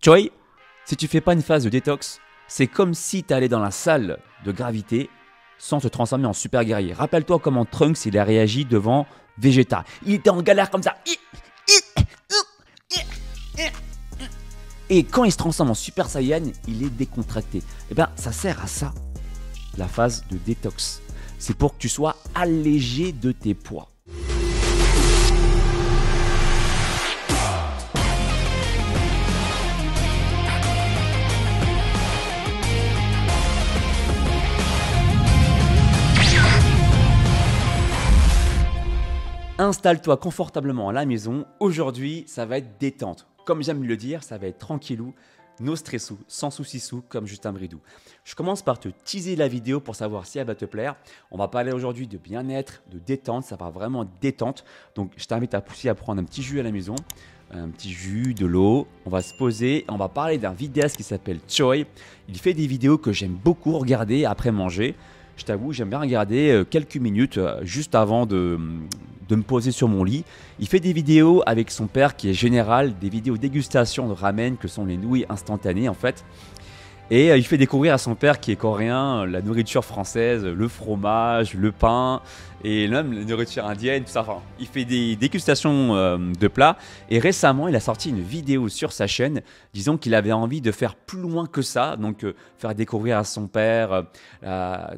Choi, si tu fais pas une phase de détox, c'est comme si tu allais dans la salle de gravité sans te transformer en super guerrier. Rappelle-toi comment Trunks il a réagi devant Vegeta. Il était en galère comme ça. Et quand il se transforme en Super Saiyan, il est décontracté. Et bien, ça sert à ça, la phase de détox. C'est pour que tu sois allégé de tes poids. Installe-toi confortablement à la maison. Aujourd'hui, ça va être détente. Comme j'aime le dire, ça va être tranquillou, no stressou, sans soucissou, comme Justin Bridou. Je commence par te teaser la vidéo pour savoir si elle va te plaire. On va parler aujourd'hui de bien-être, de détente, ça va vraiment être détente. Donc, je t'invite à pousser à prendre un petit jus à la maison, un petit jus, de l'eau. On va se poser, on va parler d'un vidéaste qui s'appelle Choi. Il fait des vidéos que j'aime beaucoup regarder après manger. Je t'avoue, j'aime bien regarder quelques minutes juste avant de me poser sur mon lit. Il fait des vidéos avec son père qui est général, des vidéos dégustation de ramen que sont les nouilles instantanées en fait. Et il fait découvrir à son père qui est coréen la nourriture française, le fromage, le pain et même la nourriture indienne, tout ça. Enfin, il fait des dégustations de plats. Et récemment, il a sorti une vidéo sur sa chaîne disant qu'il avait envie de faire plus loin que ça. Donc, faire découvrir à son père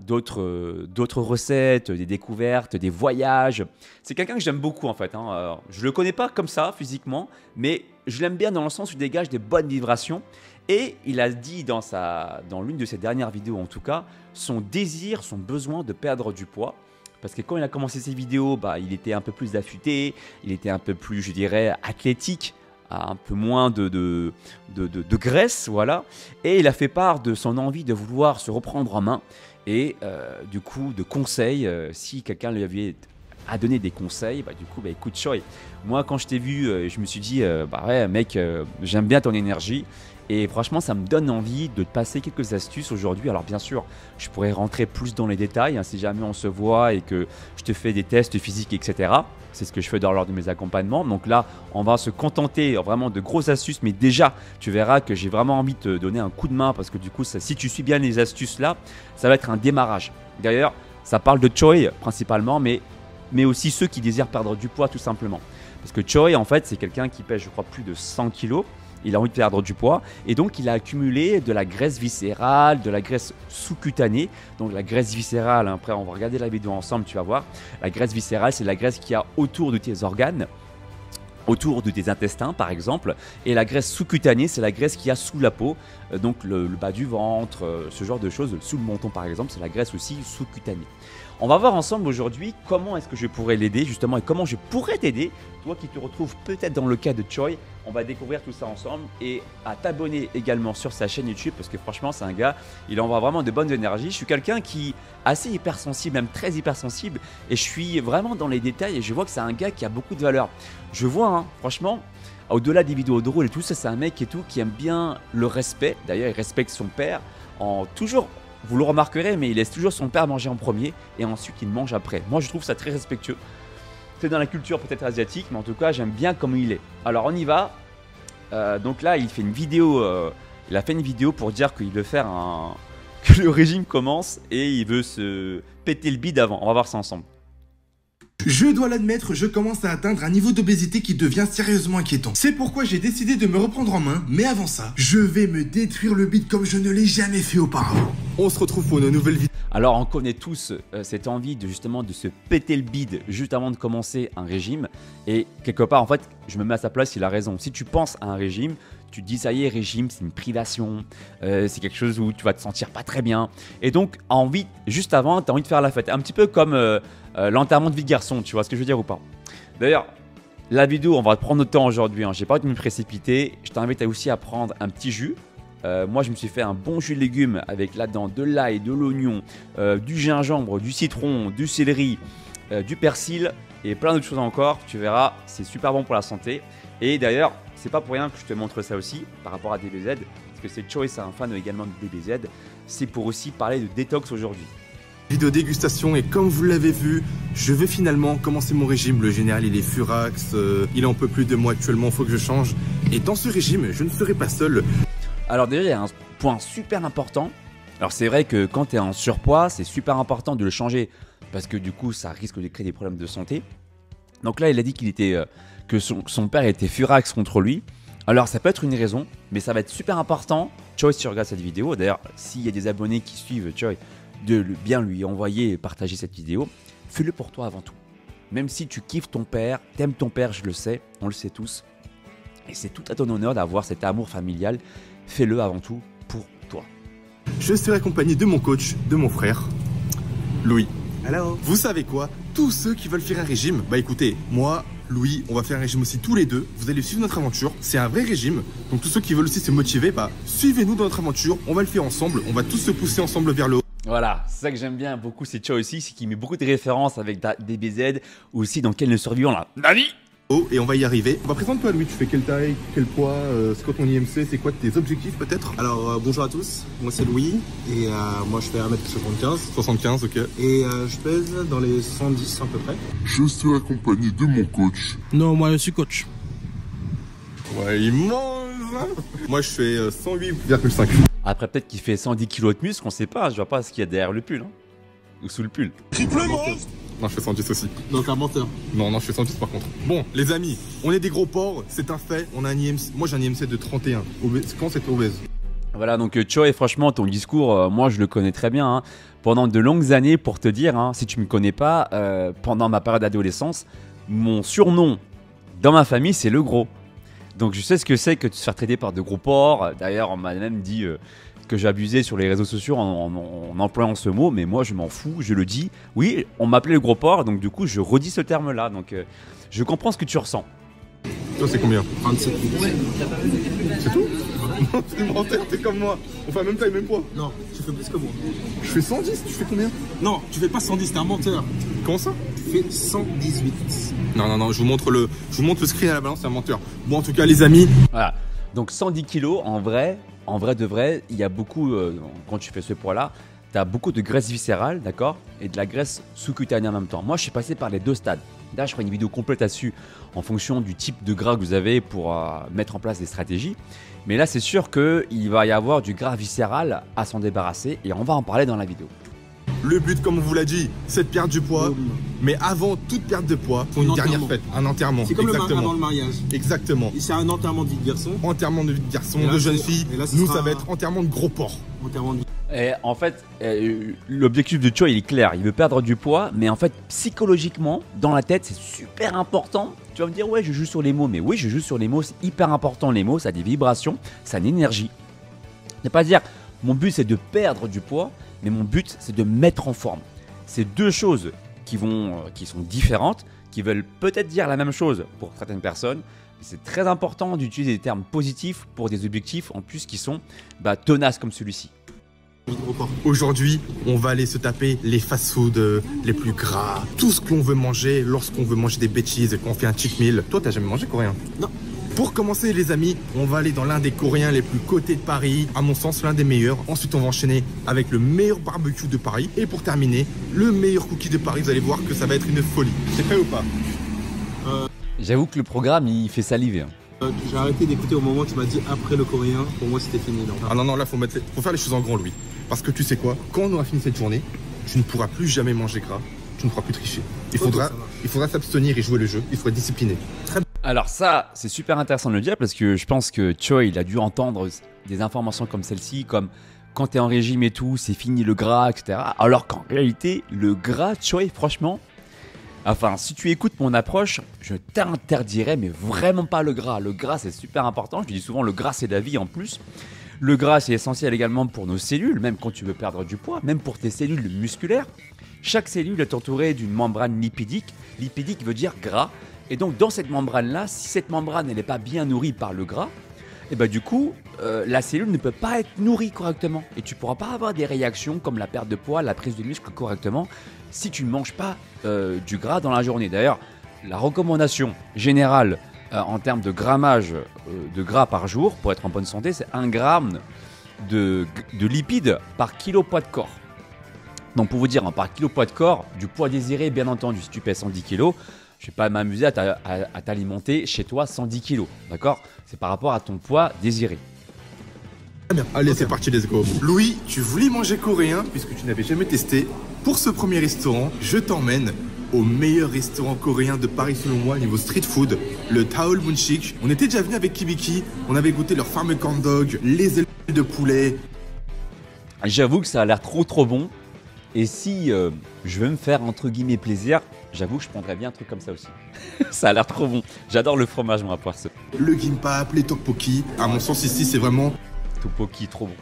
d'autres recettes, des découvertes, des voyages. C'est quelqu'un que j'aime beaucoup en fait. Je ne le connais pas comme ça physiquement, mais je l'aime bien dans le sens où il dégage des bonnes vibrations. Et il a dit dans l'une de ses dernières vidéos en tout cas, son désir, son besoin de perdre du poids. Parce que quand il a commencé ses vidéos, il était un peu plus affûté, il était un peu plus, je dirais, athlétique, un peu moins de graisse, voilà. Et il a fait part de son envie de vouloir se reprendre en main et du coup de conseils, si quelqu'un lui avait à donner des conseils, écoute Choi, moi quand je t'ai vu, je me suis dit, ouais mec, j'aime bien ton énergie. Et franchement, ça me donne envie de te passer quelques astuces aujourd'hui. Alors bien sûr, je pourrais rentrer plus dans les détails si jamais on se voit et que je te fais des tests physiques, etc. C'est ce que je fais lors de mes accompagnements. Donc là, on va se contenter vraiment de grosses astuces. Mais déjà, tu verras que j'ai vraiment envie de te donner un coup de main parce que du coup, si tu suis bien les astuces là, ça va être un démarrage. D'ailleurs, ça parle de Choi principalement, mais aussi ceux qui désirent perdre du poids tout simplement. Parce que Choi, en fait, c'est quelqu'un qui pèse, je crois, plus de 100 kg. Il a envie de perdre du poids et donc il a accumulé de la graisse viscérale, de la graisse sous-cutanée. Donc la graisse viscérale, après on va regarder la vidéo ensemble, tu vas voir. La graisse viscérale, c'est la graisse qu'il y a autour de tes organes, autour de tes intestins par exemple. Et la graisse sous-cutanée, c'est la graisse qu'il y a sous la peau, donc le bas du ventre, ce genre de choses. Sous le menton par exemple, c'est la graisse aussi sous-cutanée. On va voir ensemble aujourd'hui comment est-ce que je pourrais l'aider justement et comment je pourrais t'aider, toi qui te retrouves peut-être dans le cas de Choi. On va découvrir tout ça ensemble et à t'abonner également sur sa chaîne YouTube parce que franchement c'est un gars, il envoie vraiment de bonnes énergies. Je suis quelqu'un qui est assez hypersensible, même très hypersensible et je suis vraiment dans les détails et je vois que c'est un gars qui a beaucoup de valeur. Je vois franchement, au-delà des vidéos drôles et tout ça, c'est un mec et tout qui aime bien le respect. D'ailleurs il respecte son père en toujours... Vous le remarquerez, mais il laisse toujours son père manger en premier et ensuite il mange après. Moi, je trouve ça très respectueux. C'est dans la culture peut-être asiatique, mais en tout cas, j'aime bien comme il est. Alors, on y va. Donc là, il fait une vidéo. Il a fait une vidéo pour dire qu'il veut faire que le régime commence et il veut se péter le bide avant. On va voir ça ensemble. Je dois l'admettre, je commence à atteindre un niveau d'obésité qui devient sérieusement inquiétant. C'est pourquoi j'ai décidé de me reprendre en main, mais avant ça, je vais me détruire le bide comme je ne l'ai jamais fait auparavant. On se retrouve pour une nouvelle vidéo. Alors on connaît tous cette envie de justement de se péter le bide juste avant de commencer un régime. Et quelque part en fait, je me mets à sa place, il a raison. Si tu penses à un régime, tu te dis ça y est, régime c'est une privation, c'est quelque chose où tu vas te sentir pas très bien. Et donc juste avant, tu as envie de faire la fête. Un petit peu comme l'enterrement de vie de garçon, tu vois ce que je veux dire ou pas? D'ailleurs, la vidéo, on va prendre notre temps aujourd'hui, j'ai pas envie de me précipiter. Je t'invite aussi à prendre un petit jus. Moi je me suis fait un bon jus de légumes avec là-dedans de l'ail, de l'oignon, du gingembre, du citron, du céleri, du persil et plein d'autres choses encore. Tu verras, c'est super bon pour la santé. Et d'ailleurs, c'est pas pour rien que je te montre ça aussi par rapport à DBZ, parce que c'est Choi, c'est un fan également de DBZ. C'est pour aussi parler de détox aujourd'hui. Vidéo dégustation et comme vous l'avez vu, je vais finalement commencer mon régime. Le général il est furax, il en peut plus de moi actuellement, faut que je change. Et dans ce régime, je ne serai pas seul. Alors déjà, il y a un point super important. Alors c'est vrai que quand tu es en surpoids, c'est super important de le changer parce que du coup, ça risque de créer des problèmes de santé. Donc là, il a dit que son père était furax contre lui. Alors ça peut être une raison, mais ça va être super important. Choi, si tu regardes cette vidéo, d'ailleurs, s'il y a des abonnés qui suivent Choi, de bien lui envoyer et partager cette vidéo, fais-le pour toi avant tout. Même si tu kiffes ton père, t'aimes ton père, je le sais, on le sait tous. Et c'est tout à ton honneur d'avoir cet amour familial. Fais-le avant tout pour toi. Je serai accompagné de mon coach, de mon frère, Louis. Alors, Vous savez quoi? Tous ceux qui veulent faire un régime, bah écoutez, moi, Louis, on va faire un régime aussi tous les deux. Vous allez suivre notre aventure. C'est un vrai régime. Donc tous ceux qui veulent aussi se motiver, bah suivez-nous dans notre aventure. On va le faire ensemble. On va tous se pousser ensemble vers le haut. Voilà, c'est ça que j'aime bien beaucoup, c'est Choi aussi, c'est qu'il met beaucoup de références avec DBZ, aussi dans Quel ne survivant là. Nani. Et on va y arriver. Bah présente-toi Louis, tu fais quelle taille, quel poids, c'est quoi ton IMC, c'est quoi tes objectifs peut-être? alors bonjour à tous, moi c'est Louis et moi je fais 1m75 75, ok. et je pèse dans les 110 à peu près. Je serai accompagné de mon coach. Non, moi je suis coach. Ouais, il mange. Moi je fais 108,5. Après peut-être qu'il fait 110 kilos de muscle, on sait pas, je vois pas ce qu'il y a derrière le pull. Hein. Ou sous le pull. Non, je fais 110 aussi. Donc un menteur. Non, je fais 110 par contre. Bon, les amis, on est des gros porcs, c'est un fait. On a un IMC. Moi j'ai un IMC de 31. Quand c'est obèse? Voilà, donc Choi, franchement, ton discours, moi je le connais très bien. Hein. Pendant de longues années, pour te dire, hein, si tu me connais pas, pendant ma période d'adolescence, mon surnom dans ma famille, c'est le gros. Donc je sais ce que c'est que de se faire traiter par de gros porcs. D'ailleurs, on m'a même dit que j'abusais sur les réseaux sociaux en employant ce mot, mais moi je m'en fous, je le dis. Oui, on m'appelait le gros porc, donc du coup je redis ce terme-là. Donc je comprends ce que tu ressens. Toi, c'est combien? 37 litres. C'est tout? Non, t'es menteur, t'es comme moi. On fait la même taille, même poids. Non, tu fais plus que moi. Je fais 110, tu fais combien? Non, tu fais pas 110, t'es un menteur. Comment ça? Tu fais 118. Non, je vous montre le screen à la balance, c'est un menteur. Bon, en tout cas, les amis. Voilà. Donc 110 kilos, en vrai de vrai, il y a beaucoup, quand tu fais ce poids-là, tu as beaucoup de graisse viscérale, d'accord? Et de la graisse sous-cutanée en même temps. Moi, je suis passé par les deux stades. Là, je ferai une vidéo complète là-dessus en fonction du type de gras que vous avez pour mettre en place des stratégies. Mais là, c'est sûr qu'il va y avoir du gras viscéral à s'en débarrasser et on va en parler dans la vidéo. Le but, comme on vous l'a dit, c'est de perdre du poids. Mais avant toute perte de poids, faut une dernière fête, un enterrement. C'est comme exactement. avant le mariage. Exactement. C'est un enterrement de vie de garçon. Enterrement de vie de garçon, Et là, de jeune c'est- fille. et là, ce Nous, sera ça va être enterrement de gros porc. Enterrement de vie. Et en fait, l'objectif de Choi, il est clair. Il veut perdre du poids, mais en fait, psychologiquement, dans la tête, c'est super important. Tu vas me dire, ouais, je joue sur les mots. Mais oui, je joue sur les mots. C'est hyper important, les mots. Ça a des vibrations, ça a une énergie. Ne pas dire, mon but, c'est de perdre du poids, mais mon but, c'est de mettre en forme. C'est deux choses qui sont différentes, qui veulent peut-être dire la même chose pour certaines personnes. C'est très important d'utiliser des termes positifs pour des objectifs en plus qui sont tenaces comme celui-ci. Aujourd'hui, on va aller se taper les fast-food les plus gras. Tout ce qu'on veut manger lorsqu'on veut manger des bêtises, quand on fait un cheat meal. Toi, t'as jamais mangé coréen? Non. Pour commencer, les amis, on va aller dans l'un des Coréens les plus cotés de Paris. À mon sens, l'un des meilleurs. Ensuite, on va enchaîner avec le meilleur barbecue de Paris. Et pour terminer, le meilleur cookie de Paris. Vous allez voir que ça va être une folie. C'est prêt ou pas? J'avoue que le programme, il fait saliver. Hein. J'ai arrêté d'écouter au moment où tu m'as dit après le coréen. Pour moi, c'était fini. Non. Ah non, là, faut faire les choses en grand, Louis. Parce que tu sais quoi? Quand on aura fini cette journée, tu ne pourras plus jamais manger gras. Tu ne pourras plus tricher. Il faudra s'abstenir et jouer le jeu. Il faut être discipliné. Alors ça, c'est super intéressant de le dire parce que je pense que Choi, il a dû entendre des informations comme celle-ci, comme quand tu es en régime et tout, c'est fini le gras, etc. Alors qu'en réalité, le gras, Choi, franchement, enfin, si tu écoutes mon approche, je t'interdirais, mais vraiment pas le gras. Le gras, c'est super important. Je dis souvent, le gras, c'est la vie en plus. Le gras, c'est essentiel également pour nos cellules, même quand tu veux perdre du poids, même pour tes cellules musculaires. Chaque cellule est entourée d'une membrane lipidique. Lipidique veut dire gras. Et donc, dans cette membrane-là, si cette membrane n'est pas bien nourrie par le gras, et du coup, la cellule ne peut pas être nourrie correctement. Et tu ne pourras pas avoir des réactions comme la perte de poids, la prise de muscle correctement si tu ne manges pas du gras dans la journée. D'ailleurs, la recommandation générale en termes de grammage de gras par jour, pour être en bonne santé, c'est 1 gramme de lipides par kilo poids de corps. Donc pour vous dire, par kilo poids de corps, du poids désiré, bien entendu, si tu pèses 110 kg, Je vais pas m'amuser à t'alimenter chez toi 110 kilos, d'accord? C'est par rapport à ton poids désiré. Très bien. Allez, c'est parti, let's go. Louis, tu voulais manger coréen puisque tu n'avais jamais testé. Pour ce premier restaurant, je t'emmène au meilleur restaurant coréen de Paris selon moi niveau street food, le Taol Munchik. On était déjà venu avec Kibiki, on avait goûté leur farm corn dog, les ailes de poulet. J'avoue que ça a l'air trop bon. Et si je veux me faire entre guillemets plaisir, j'avoue que je prendrais bien un truc comme ça aussi. Ça a l'air trop bon. J'adore le fromage, moi, poisseux. Le gimbap, les tteokbokki. À mon sens, ici, c'est vraiment Tteokbokki, trop bon.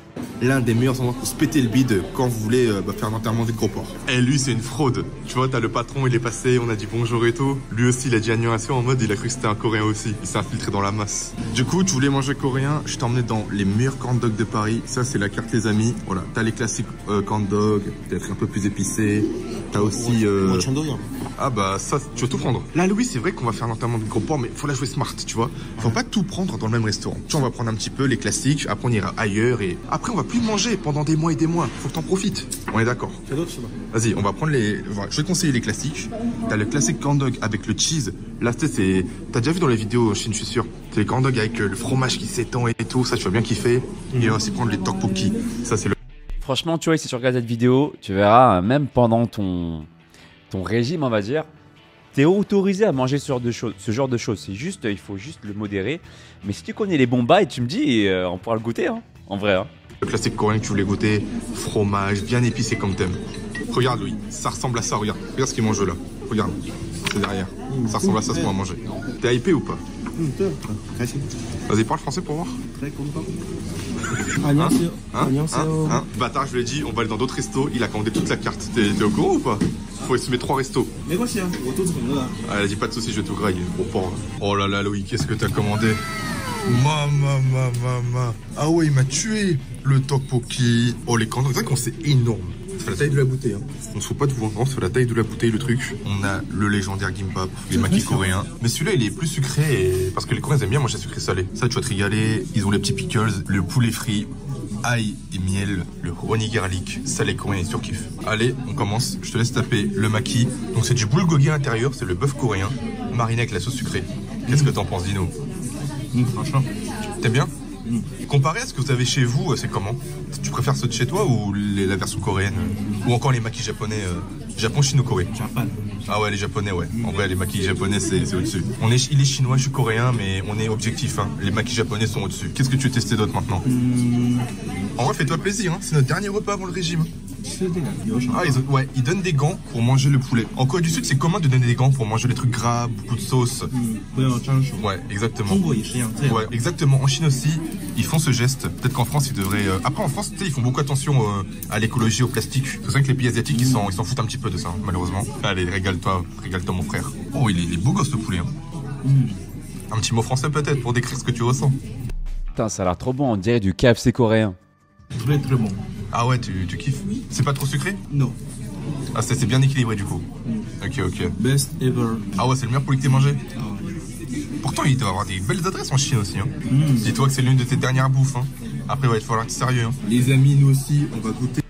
l'un des meilleurs endroits pour se péter le bide quand vous voulez faire un enterrement de gros porc. Et lui, c'est une fraude. Tu vois, t'as le patron, il est passé, on a dit bonjour et tout. Lui aussi, il a dit annyeonghaseyo en mode, il a cru que c'était un coréen aussi. Il s'est infiltré dans la masse. Du coup, tu voulais manger coréen, je t'ai emmené dans les meilleurs corn dogs de Paris. Ça, c'est la carte, les amis. Voilà, t'as les classiques corn dogs, peut-être un peu plus épicés. T'as aussi... Ah bah ça, tu vas tout prendre. Là, Louis, c'est vrai qu'on va faire un enterrement de gros porc, mais faut la jouer smart, tu vois. Faut pas tout prendre dans le même restaurant. Tu vois, on va prendre un petit peu les classiques, après on ira ailleurs et après on va plus manger pendant des mois et des mois. Faut que t'en profites. On est d'accord. Vas-y, on va prendre les... Je vais te conseiller les classiques. T'as le classique corn dog avec le cheese. Là, tu sais, c'est... T'as déjà vu dans les vidéos, Chine, je suis sûr. C'est les corn dog avec le fromage qui s'étend et tout. Ça, tu vas bien kiffer. Et on va aussi prendre les tteokbokki. Ça, c'est le... Franchement, tu vois, si tu regardes cette vidéo, tu verras, même pendant ton régime, on va dire, t'es autorisé à manger ce genre de choses. C'est juste, il faut juste le modérer. Mais si tu connais les bons bails, tu me dis, on pourra le goûter, hein, en vrai. Hein. Le classique coréen que tu voulais goûter, fromage, bien épicé comme t'aimes. Regarde, Louis, ça ressemble à ça, regarde. Regarde ce qu'il mange là. Regarde, c'est derrière. Ça ressemble à ça, ce qu'on va manger. T'es hypé ou pas? Vas-y, parle français pour voir. Très content. Bâtard, je lui ai dit, on va aller dans d'autres restos. Il a commandé toute la carte. T'es au courant ou pas? Faut estimer 3 restos. Ah, elle a dit pas de soucis, je vais tout grailler. Gros porc. Oh là là, Louis, qu'est-ce que t'as commandé? Ah ouais, il m'a tué. Le tteokbokki. Oh, les canons, c'est vrai qu'on c'est énorme. Ça fait la taille de la bouteille. Hein. On se fout pas de vous, ça fait la taille de la bouteille le truc. On a le légendaire gimbap, les makis coréens. Mais celui-là, il est plus sucré parce que les Coréens aiment bien manger sucré salé. Ça, tu vas te régaler. Ils ont les petits pickles, le poulet frit, ail et miel, le honey garlic. Ça, les Coréens, ils surkiffent. Allez, on commence. Je te laisse taper le maki. Donc, c'est du bulgogi à l'intérieur, c'est le bœuf coréen, mariné avec la sauce sucrée. Qu'est-ce que t'en penses, Dino? Franchement, t'aimes bien? Comparé à ce que vous avez chez vous, c'est comment? Tu préfères ceux de chez toi ou la version coréenne? Ou encore les makis japonais, Japon, Chine ou Corée? Japon. Ah ouais, les japonais, ouais. En vrai, les makis japonais, c'est au-dessus. Il est chinois, je suis coréen, mais on est objectif. Hein. Les makis japonais sont au-dessus. Qu'est-ce que tu veux tester d'autre maintenant? En vrai, fais-toi plaisir. Hein. C'est notre dernier repas avant le régime. Ah, ils donnent des gants pour manger le poulet. En Corée du Sud, c'est commun de donner des gants pour manger les trucs gras, beaucoup de sauce. Ouais, exactement. Ouais, exactement. En Chine aussi, ils font ce geste. Peut-être qu'en France, ils devraient... Après, en France, tu sais, ils font beaucoup attention à l'écologie, au plastique. C'est vrai que les pays asiatiques, ils s'en foutent un petit peu de ça, malheureusement. Allez, régale-toi, mon frère. Oh, il est beau gosse, le poulet. Hein. Un petit mot français, peut-être, pour décrire ce que tu ressens. Putain, ça a l'air trop bon. On dirait du KFC coréen. Très très bon. Ah ouais, tu kiffes? C'est pas trop sucré? Non. Ah, c'est bien équilibré du coup. Ok. Best ever. Ah ouais, c'est le meilleur poulet que t'aies mangé? Pourtant, il doit avoir des belles adresses en Chine aussi. Hein. Dis-toi que c'est l'une de tes dernières bouffes. Hein. Après, il va falloir être sérieux. Hein. Les amis, nous aussi, on va goûter.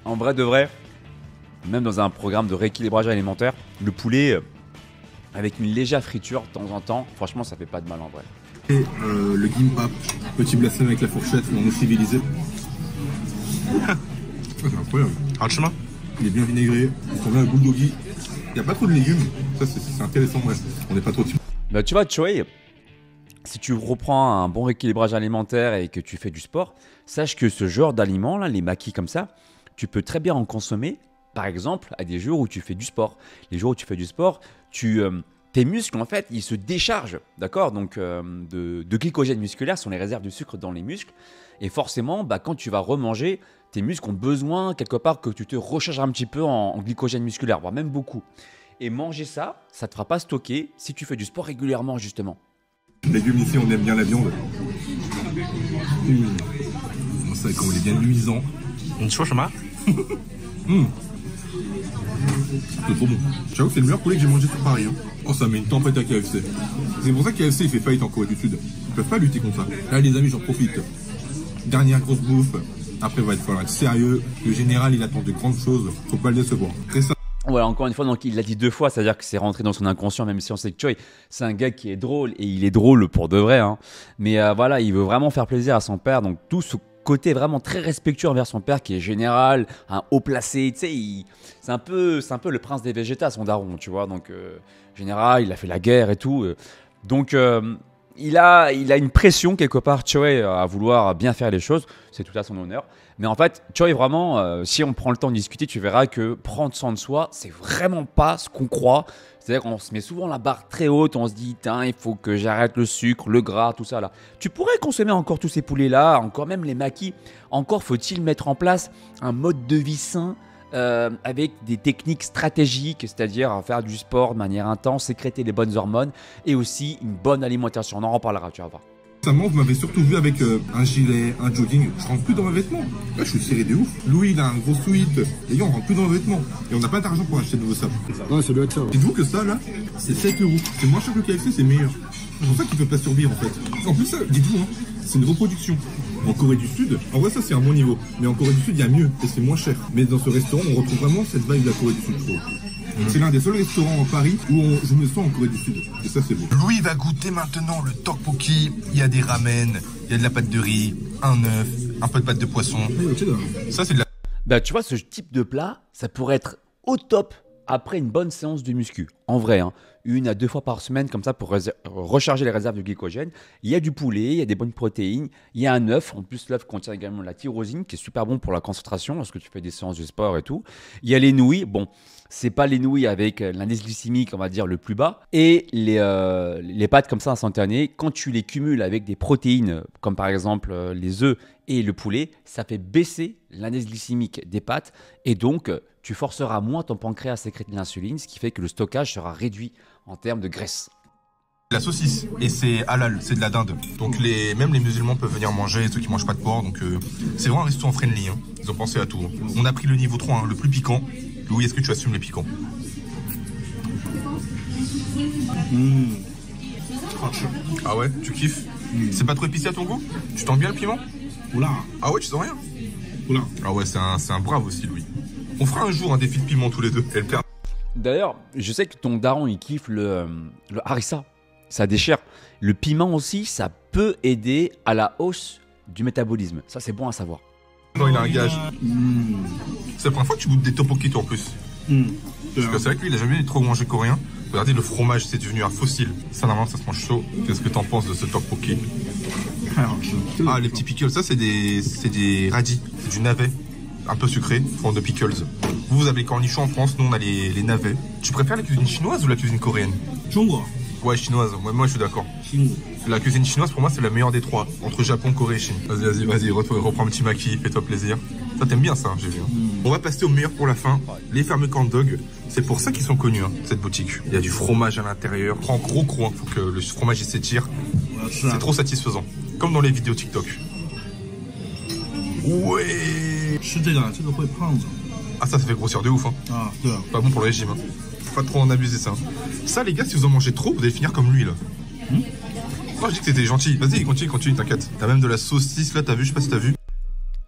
En vrai de vrai, même dans un programme de rééquilibrage alimentaire, le poulet avec une légère friture de temps en temps, franchement, ça fait pas de mal en vrai. Et le gimbap, petit blasphème avec la fourchette, on est civilisé. C'est incroyable. Franchement, il est bien vinaigré. On met un bulgogi. Il n'y a pas trop de légumes. Ça, c'est intéressant. Bref, on n'est pas trop dessus. Bah, tu vois, Choi, si tu reprends un bon rééquilibrage alimentaire et que tu fais du sport, sache que ce genre d'aliments, là, les makis comme ça, tu peux très bien en consommer, par exemple, à des jours où tu fais du sport. Les jours où tu fais du sport, tes muscles, en fait, ils se déchargent, d'accord? Donc, de glycogène musculaire, sont les réserves de sucre dans les muscles. Et forcément, bah, quand tu vas remanger, tes muscles ont besoin, quelque part, que tu te recharges un petit peu en glycogène musculaire, voire même beaucoup. Et manger ça, ça ne te fera pas stocker si tu fais du sport régulièrement, justement. Légumes ici, on aime bien la viande. On sait qu'on est bien luisant. Une chose, c'est trop bon. J'avoue que c'est le meilleur poulet que j'ai mangé sur Paris. Hein. Oh, ça met une tempête à KFC. C'est pour ça que KFC il fait faillite en Corée du Sud. Ils peuvent pas lutter contre ça. Là, les amis, j'en profite. Dernière grosse bouffe. Après, il va falloir être sérieux. Le général, il attend de grandes choses. Faut pas le décevoir. Voilà, encore une fois, donc il l'a dit 2 fois, c'est-à-dire que c'est rentré dans son inconscient, même si on sait que Choi, c'est un gars qui est drôle, et il est drôle pour de vrai, hein. Mais voilà, il veut vraiment faire plaisir à son père, donc tout ce côté vraiment très respectueux envers son père, qui est général, un haut placé, tu sais, c'est un peu le prince des végétas, son daron, tu vois, donc général, il a fait la guerre et tout, donc il a une pression quelque part, Choi, à vouloir bien faire les choses, c'est tout à son honneur. Mais en fait, Choi, vraiment, si on prend le temps de discuter, tu verras que prendre soin de soi, c'est vraiment pas ce qu'on croit. C'est-à-dire qu'on se met souvent la barre très haute, on se dit, il faut que j'arrête le sucre, le gras, tout ça là. Tu pourrais consommer encore tous ces poulets-là, encore même les maquis. Encore faut-il mettre en place un mode de vie sain avec des techniques stratégiques, c'est-à-dire faire du sport de manière intense, sécréter les bonnes hormones et aussi une bonne alimentation. On en reparlera, tu vas voir. Récemment, vous m'avez surtout vu avec un gilet, un jogging. Je rentre plus dans mes vêtements. Là, je suis serré de ouf. Louis, il a un gros sweat. Les gars, on rentre plus dans mes vêtements. Et on n'a pas d'argent pour acheter de nouveaux sables. Ouais, ça doit être ça. Dites-vous que ça, là, c'est 7 euros. C'est moins cher que le KFC, c'est meilleur. C'est pour ça qu'ils peuvent pas survivre, en fait. En plus, ça, dites-vous, hein, c'est une reproduction. En Corée du Sud, en vrai, ça, c'est un bon niveau. Mais en Corée du Sud, il y a mieux. Et c'est moins cher. Mais dans ce restaurant, on retrouve vraiment cette vibe de la Corée du Sud, je trouve. C'est l'un des seuls restaurants en Paris où je me sens en Corée du Sud. Et ça, c'est beau. Louis va goûter maintenant le tteokbokki. Il y a des ramen, il y a de la pâte de riz, un œuf, un peu de pâte de poisson. Ça, c'est de la... Bah, tu vois, ce type de plat, ça pourrait être au top après une bonne séance de muscu. En vrai, hein, 1 à 2 fois par semaine, comme ça, pour recharger les réserves de glycogène. Il y a du poulet, il y a des bonnes protéines, il y a un œuf. En plus, l'œuf contient également la tyrosine, qui est super bon pour la concentration lorsque tu fais des séances de sport et tout. Il y a les nouilles. Bon, c'est pas les nouilles avec l'indice glycémique, on va dire, le plus bas. Et les pâtes comme ça instantanées, quand tu les cumules avec des protéines, comme par exemple les œufs et le poulet, ça fait baisser l'indice glycémique des pâtes. Et donc, tu forceras moins ton pancréas à sécréter de l'insuline, ce qui fait que le stockage sera réduit en termes de graisse. La saucisse, et c'est halal, c'est de la dinde. Donc même les musulmans peuvent venir manger, ceux qui mangent pas de porc. Donc c'est vraiment un restaurant friendly, hein. Ils ont pensé à tout. On a pris le niveau 3, hein, le plus piquant. Louis, est-ce que tu assumes les piquants? Ah ouais, tu kiffes? C'est pas trop épicé à ton goût? Tu tends bien le piment? Oula. Ah ouais, tu sens rien? Oula. Ah ouais, c'est un brave aussi, Louis. On fera un jour un défi de piment tous les deux. Et le père... D'ailleurs, je sais que ton daron, il kiffe le harissa. Ça déchire. Le piment aussi, ça peut aider à la hausse du métabolisme. Ça, c'est bon à savoir. Non, il a un gage. C'est la première fois que tu goûtes des tteokbokki, toi, en plus. Parce que c'est vrai que lui, il a jamais trop mangé coréen. Regardez, le fromage, c'est devenu un fossile. Ça, normalement, ça se mange chaud. Qu'est-ce que t'en penses de ce tteokbokki? Ah, les petits pickles, ça, c'est des radis. C'est du navet. Un peu sucré, forme de pickles. Vous avez les cornichons en France, nous, on a les navets. Tu préfères la cuisine chinoise ou la cuisine coréenne? Chinoise. Ouais, chinoise. Moi, je suis d'accord. La cuisine chinoise, pour moi, c'est la meilleure des trois. Entre Japon, Corée et Chine. Vas-y, reprends un petit maquis, fais-toi plaisir. Ça, t'aimes bien ça, j'ai vu. On va passer au meilleur pour la fin. Les fameux corn dogs. C'est pour ça qu'ils sont connus, hein, cette boutique. Il y a du fromage à l'intérieur. Prends gros croc, hein, faut que le fromage il s'étire. C'est trop satisfaisant. Comme dans les vidéos TikTok. Ouais. Ah, ça fait grossir de ouf, hein. Pas bon pour le régime, hein. Faut pas trop en abuser, ça. Ça, les gars, si vous en mangez trop, vous allez finir comme lui, là. Moi, je dis que t'étais gentil. Vas-y, continue, t'inquiète. T'as même de la saucisse, là, t'as vu, je sais pas si t'as vu.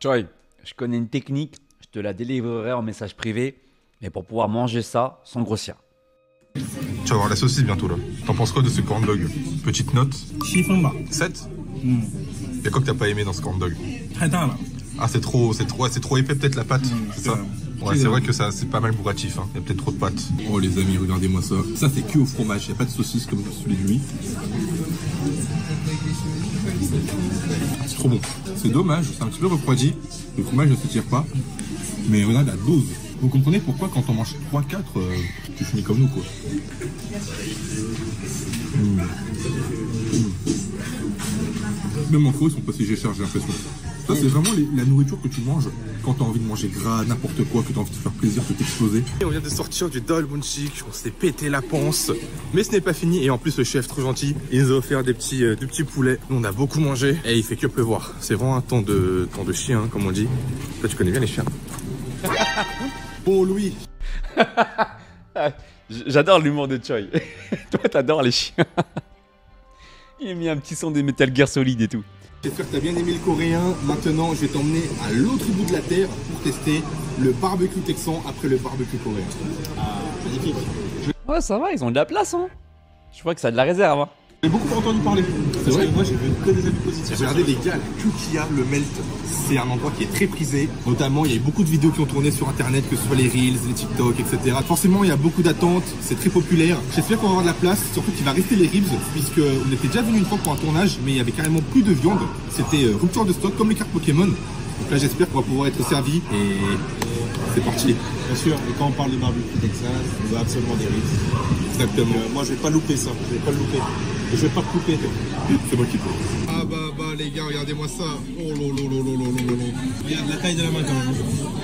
Choi, je connais une technique, je te la délivrerai en message privé, mais pour pouvoir manger ça sans grossir. Tu vas voir la saucisse bientôt, là. T'en penses quoi de ce corn dog? Petite note. 7. Y'a quoi que t'as pas aimé dans ce corn dog? Ah, c'est trop épais, peut-être, la pâte, c'est ça? Ouais, c'est vrai que ça, c'est pas mal bourratif, hein. Il y a peut-être trop de pâtes. Oh, les amis, regardez-moi ça. Ça, c'est que au fromage, il n'y a pas de saucisse comme celui de lui. C'est trop bon. C'est dommage, c'est un petit peu refroidi. Le fromage ne s'étire pas. Mais regarde la dose. Vous comprenez pourquoi quand on mange 3-4, tu finis comme nous, quoi. Même en faux, ils sont pas si chers, j'ai l'impression. Ça, c'est vraiment la nourriture que tu manges quand tu as envie de manger gras, n'importe quoi, que tu as envie de te faire plaisir, de t'exploser. On vient de sortir du Dolmunchik, on s'est pété la panse. Mais ce n'est pas fini. Et en plus, le chef, trop gentil, il nous a offert des petits poulets. Nous, on a beaucoup mangé et il fait que pleuvoir. C'est vraiment un temps de chien, hein, comme on dit. Toi, tu connais bien les chiens. Bon, Louis. J'adore l'humour de Choi. Toi, t'adores les chiens. Il a mis un petit son de Metal Gear Solid et tout. J'espère que tu as bien aimé le coréen. Maintenant, je vais t'emmener à l'autre bout de la terre pour tester le barbecue texan après le barbecue coréen. Ah, magnifique. Ouais, ça va, ils ont de la place, hein. Je crois que ça a de la réserve, hein. J'ai beaucoup entendu parler. C'est vrai. Moi, j'ai vu que des avis positifs. J'ai regardé les gars, la Kukia, le Melt, c'est un endroit qui est très prisé. Notamment, il y a eu beaucoup de vidéos qui ont tourné sur internet, que ce soit les Reels, les TikTok, etc. Forcément, il y a beaucoup d'attentes, c'est très populaire. J'espère qu'on va avoir de la place, surtout qu'il va rester les ribs, puisqu'on était déjà venu une fois pour un tournage, mais il y avait carrément plus de viande. C'était rupture de stock, comme les cartes Pokémon. Donc là, j'espère qu'on va pouvoir être servi et c'est parti. Bien sûr, et quand on parle de barbecue Texas, on veut absolument des ribs. Exactement. Moi, je vais pas louper ça, je vais pas le louper. Et je vais pas te couper. C'est moi qui peux. Ah bah les gars, regardez-moi ça. Oh lolo. Regarde la taille de la main quand même.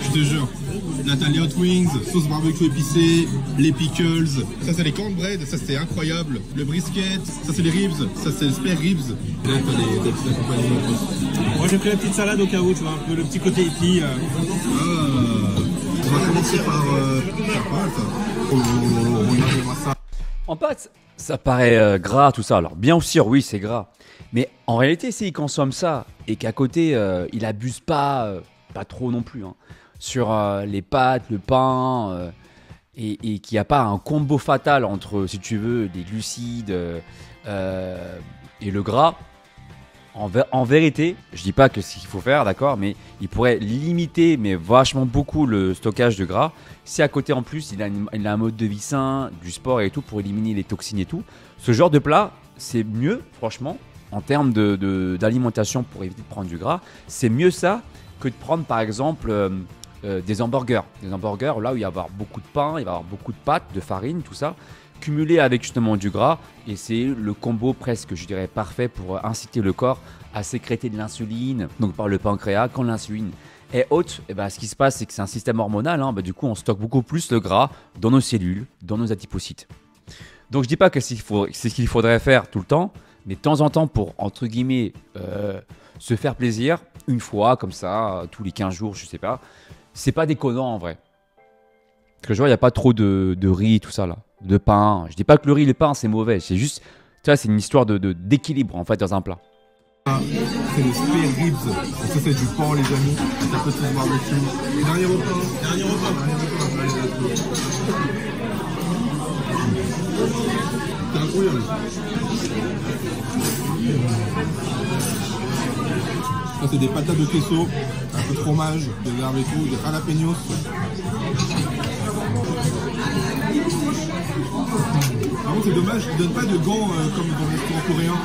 Je te jure. Là t'as les hot wings, sauce barbecue épicée, les pickles. Ça c'est les cornbread, ça c'est incroyable. Le brisket, ça c'est les ribs, ça c'est le spare ribs. Là t'as des petits accompagnements. Moi j'ai pris la petite salade au cas où, tu vois, un peu le petit côté hippie. On va commencer par la pâte. Oh regardez-moi ça. En pâte, ça paraît gras, tout ça. Alors, bien sûr, oui, c'est gras. Mais en réalité, s'il consomme ça et qu'à côté, il abuse pas trop non plus, hein, sur les pâtes, le pain, et qu'il n'y a pas un combo fatal entre, si tu veux, les glucides et le gras, en vérité, je dis pas que c'est ce qu'il faut faire, d'accord, mais il pourrait limiter, mais vachement beaucoup, le stockage de gras. Si à côté, en plus, il a un mode de vie sain, du sport et tout, pour éliminer les toxines et tout, ce genre de plat, c'est mieux, franchement, en termes d'alimentation pour éviter de prendre du gras. C'est mieux ça que de prendre, par exemple, des hamburgers. Des hamburgers, là où il va y avoir beaucoup de pain, il va y avoir beaucoup de pâtes, de farine, tout ça, cumulé avec justement du gras, et c'est le combo presque, je dirais, parfait pour inciter le corps à sécréter de l'insuline, donc par le pancréas. Quand l'insuline est haute, et ben, ce qui se passe, c'est que c'est un système hormonal, hein, ben, du coup on stocke beaucoup plus le gras dans nos cellules, dans nos adipocytes. Donc je dis pas que c'est ce qu'il faudrait faire tout le temps, mais de temps en temps pour, entre guillemets, se faire plaisir, une fois comme ça, tous les 15 jours, je sais pas, c'est pas déconnant en vrai. Parce que je vois, il n'y a pas trop de riz, tout ça là, de pain. Je dis pas que le riz et le pain c'est mauvais, c'est juste, tu vois, c'est une histoire d'équilibre en fait dans un plat. C'est le spare ribs. Ça c'est du porc les amis. Un peu de barbecue. Et dernier repas. C'est incroyable. Ça c'est des patates de queso, un peu de fromage, de l'herbe et tout, des jalapenos. Par contre c'est dommage, ils ne donnent pas de gants comme dans les restaurants coréens.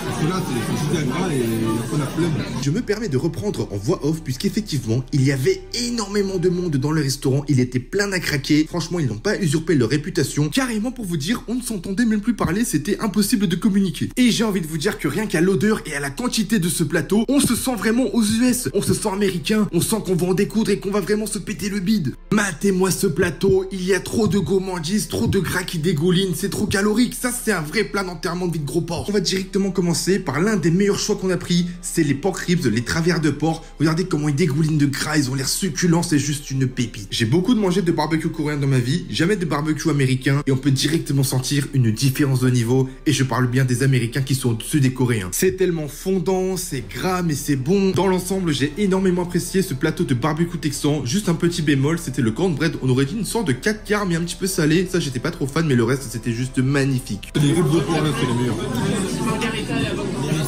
Parce que là c'est juste un gras et un peu la flemme. Je me permets de reprendre en voix off puisqu'effectivement il y avait énormément de monde dans le restaurant. Il était plein à craquer. Franchement ils n'ont pas usurpé leur réputation. Carrément pour vous dire, on ne s'entendait même plus parler, c'était impossible de communiquer. Et j'ai envie de vous dire que rien qu'à l'odeur et à la quantité de ce plateau, on se sent vraiment aux US. On se sent américain. On sent qu'on va en découdre et qu'on va vraiment se péter le bide. Matez-moi ce plateau. Il y a trop de gourmandise, trop de gras qui dégouline. C'est trop calorique. Ça c'est un vrai plat d'enterrement de vie de gros porc. On va directement commencer par l'un des meilleurs choix qu'on a pris. C'est les pork ribs, les travers de porc. Regardez comment ils dégoulinent de gras. Ils ont l'air succulents. C'est juste une pépite. J'ai beaucoup mangé de barbecue coréen dans ma vie. Jamais de barbecue américain. Et on peut directement sentir une différence de niveau. Et je parle bien des américains qui sont au-dessus des coréens. C'est tellement fondant, c'est gras, mais c'est bon. Dans l'ensemble, j'ai énormément apprécié ce plateau de barbecue texan. Juste un petit bémol, c'était le cornbread. On aurait dit une sorte de 4 quarts, mais un petit peu salé. Ça, j'étais pas trop fan, mais le reste, c'était juste magnifique. Les ribs de porc, là, c'est les meilleurs.